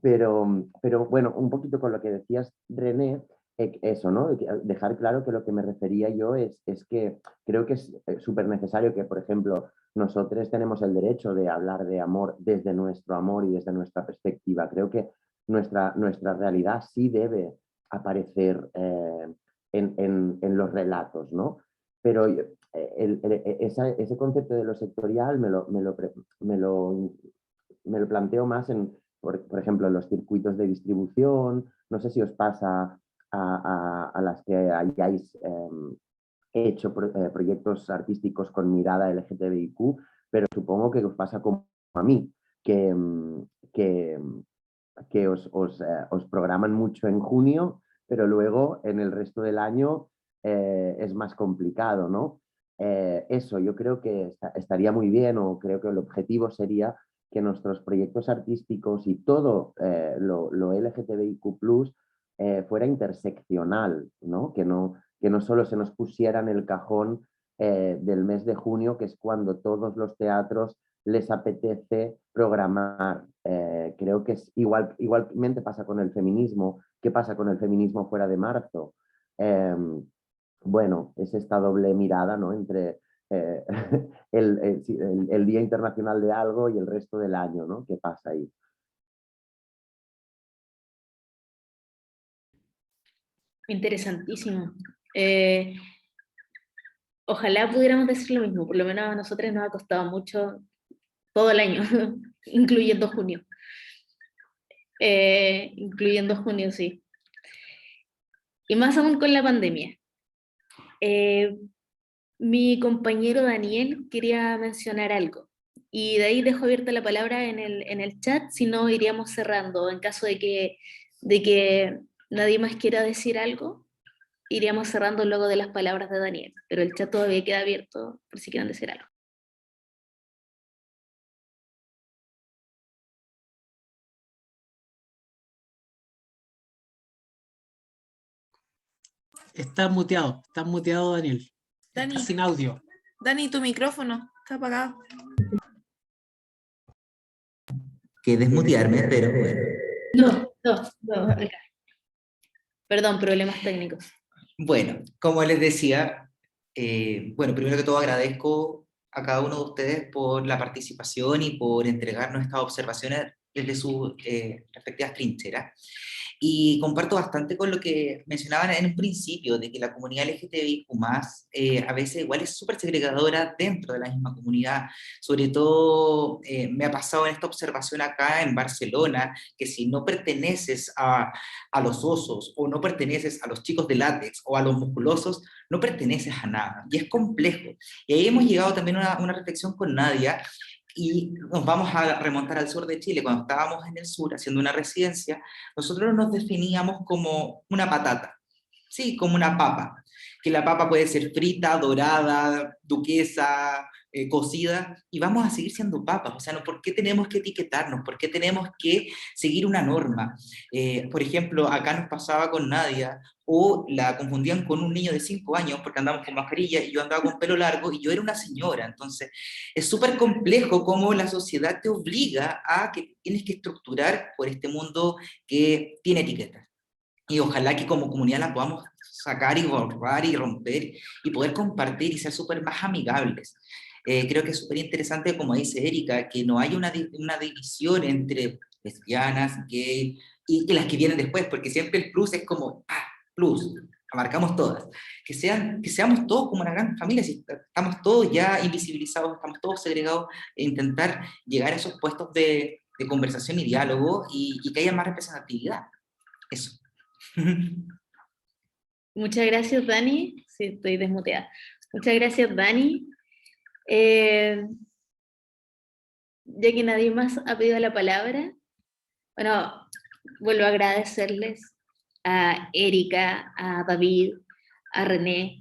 Pero bueno, un poquito con lo que decías, René, eso, ¿no? Dejar claro que lo que me refería yo es que creo que es súper necesario que, por ejemplo, nosotros tenemos el derecho de hablar de amor desde nuestro amor y desde nuestra perspectiva. Creo que nuestra realidad sí debe aparecer en los relatos, ¿no? Pero ese concepto de lo sectorial me lo planteo más por ejemplo, en los circuitos de distribución. No sé si os pasa a las que hayáis hecho proyectos artísticos con mirada LGTBIQ, pero supongo que os pasa como a mí, que, que, que os programan mucho en junio, pero luego en el resto del año es más complicado, ¿no? Eso yo creo que estaría muy bien, o creo que el objetivo sería que nuestros proyectos artísticos y todo lo LGTBIQ+, fuera interseccional, ¿no? Que no solo se nos pusiera en el cajón del mes de junio, que es cuando todos los teatros les apetece programar. Creo que es igualmente pasa con el feminismo. ¿Qué pasa con el feminismo fuera de marzo? Bueno, es esta doble mirada, ¿no? Entre el Día Internacional de algo y el resto del año, ¿no? ¿Qué pasa ahí? Interesantísimo. Ojalá pudiéramos decir lo mismo, por lo menos a nosotros nos ha costado mucho todo el año, incluyendo junio. Incluyendo junio, sí. Y más aún con la pandemia. Mi compañero Daniel quería mencionar algo. Y de ahí dejo abierta la palabra en el chat, si no iríamos cerrando. En caso de que nadie más quiera decir algo, iríamos cerrando luego de las palabras de Daniel. Pero el chat todavía queda abierto por si quieren decir algo. Está muteado, Daniel. Dani, Está sin audio. Dani, tu micrófono está apagado. Que desmutearme, pero bueno. No, acá. Perdón, problemas técnicos. Bueno, como les decía, bueno, primero que todo agradezco a cada uno de ustedes por la participación y por entregarnos estas observaciones desde sus respectivas trincheras. Y comparto bastante con lo que mencionaban en un principio, de que la comunidad LGTBIQ+, a veces igual es súper segregadora dentro de la misma comunidad. Sobre todo me ha pasado en esta observación acá en Barcelona, que si no perteneces a los osos, o no perteneces a los chicos de látex, o a los musculosos, no perteneces a nada. Y es complejo. Y ahí hemos llegado también a una reflexión con Nadia, y nos vamos a remontar al sur de Chile. Cuando estábamos en el sur haciendo una residencia, nosotros nos definíamos como una patata, sí, como una papa, que la papa puede ser frita, dorada, duquesa, cocida, y vamos a seguir siendo papas. O sea, ¿no? ¿Por qué tenemos que etiquetarnos? ¿Por qué tenemos que seguir una norma? Por ejemplo, acá nos pasaba con Nadia, o la confundían con un niño de 5 años porque andábamos con mascarilla y yo andaba con pelo largo y yo era una señora. Entonces, es súper complejo cómo la sociedad te obliga a que tienes que estructurar por este mundo que tiene etiquetas. Y ojalá que como comunidad la podamos sacar y borrar y romper y poder compartir y ser súper más amigables. Creo que es súper interesante, como dice Erika, que no haya una división entre lesbianas, gay y las que vienen después, porque siempre el plus es como, plus, abarcamos todas. Que seamos todos como una gran familia, si estamos todos ya invisibilizados, estamos todos segregados, e intentar llegar a esos puestos de conversación y diálogo y que haya más representatividad. Eso. Muchas gracias, Dani. Sí, estoy desmuteada. Muchas gracias, Dani. Ya que nadie más ha pedido la palabra, bueno, vuelvo a agradecerles a Erika, a David, a René,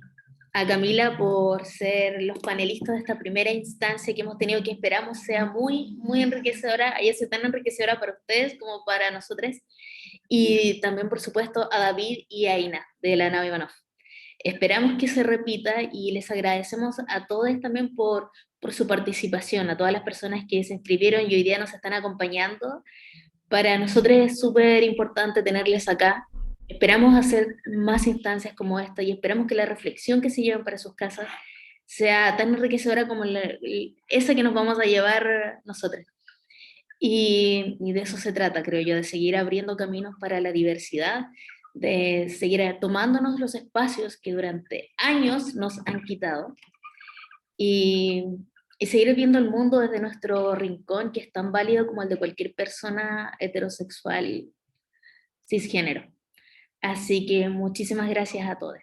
a Camila por ser los panelistas de esta primera instancia que hemos tenido, que esperamos sea muy, muy enriquecedora, haya sido tan enriquecedora para ustedes como para nosotros, y también, por supuesto, a David y a Ina, de la nave Ivanov. Esperamos que se repita y les agradecemos a todos también por su participación, a todas las personas que se inscribieron y hoy día nos están acompañando. Para nosotros es súper importante tenerles acá. Esperamos hacer más instancias como esta y esperamos que la reflexión que se lleven para sus casas sea tan enriquecedora como esa que nos vamos a llevar nosotros. Y de eso se trata, creo yo, de seguir abriendo caminos para la diversidad, de seguir tomándonos los espacios que durante años nos han quitado y, y seguir viendo el mundo desde nuestro rincón, que es tan válido como el de cualquier persona heterosexual cisgénero. Así que muchísimas gracias a todos.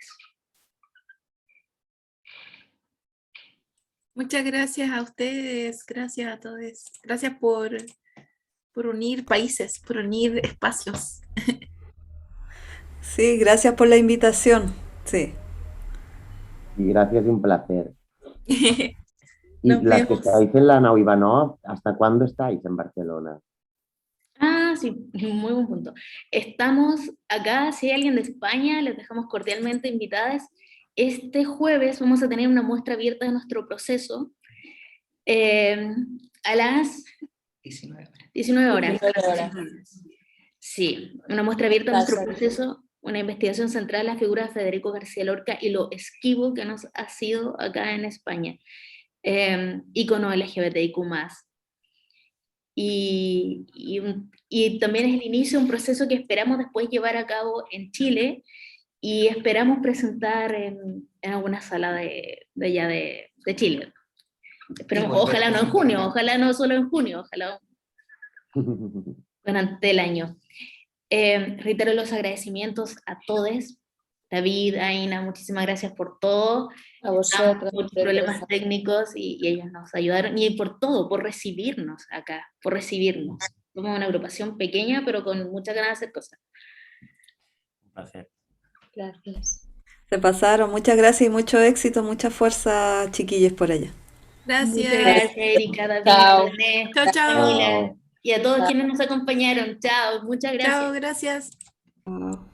Muchas gracias a ustedes, gracias a todos. Gracias por unir países, por unir espacios. Sí, gracias por la invitación. Sí. Y gracias y un placer. Y Nos las que vemos. estáis en la nau Ivanov, ¿hasta cuándo estáis en Barcelona? Ah, sí, muy buen punto. Estamos acá, si hay alguien de España, les dejamos cordialmente invitadas. Este jueves vamos a tener una muestra abierta de nuestro proceso a las 19 horas. 19 horas. 19 horas. Sí, una muestra abierta de nuestro Gracias. proceso, una investigación central en la figura de Federico García Lorca y lo esquivo que nos ha sido acá en España. Ícono LGBTIQ+. Y también es el inicio de un proceso que esperamos después llevar a cabo en Chile y esperamos presentar en alguna sala de allá de Chile. Esperemos, Y volver ojalá no en junio, ojalá no solo en junio, ojalá durante el año. Reitero los agradecimientos a todos. David, Aina, muchísimas gracias por todo. A vosotros. Muchos problemas técnicos y ellos nos ayudaron. Y por todo, por recibirnos acá, por recibirnos. Somos una agrupación pequeña, pero con muchas ganas de hacer cosas. Un placer. Gracias. Se pasaron. Muchas gracias y mucho éxito, mucha fuerza, chiquillos, por allá. Muchas Gracias. gracias, Erika, David, Chao. René, Chao, chao. Camila, y a todos quienes nos acompañaron. Chao, muchas gracias. Chao, gracias. Chao.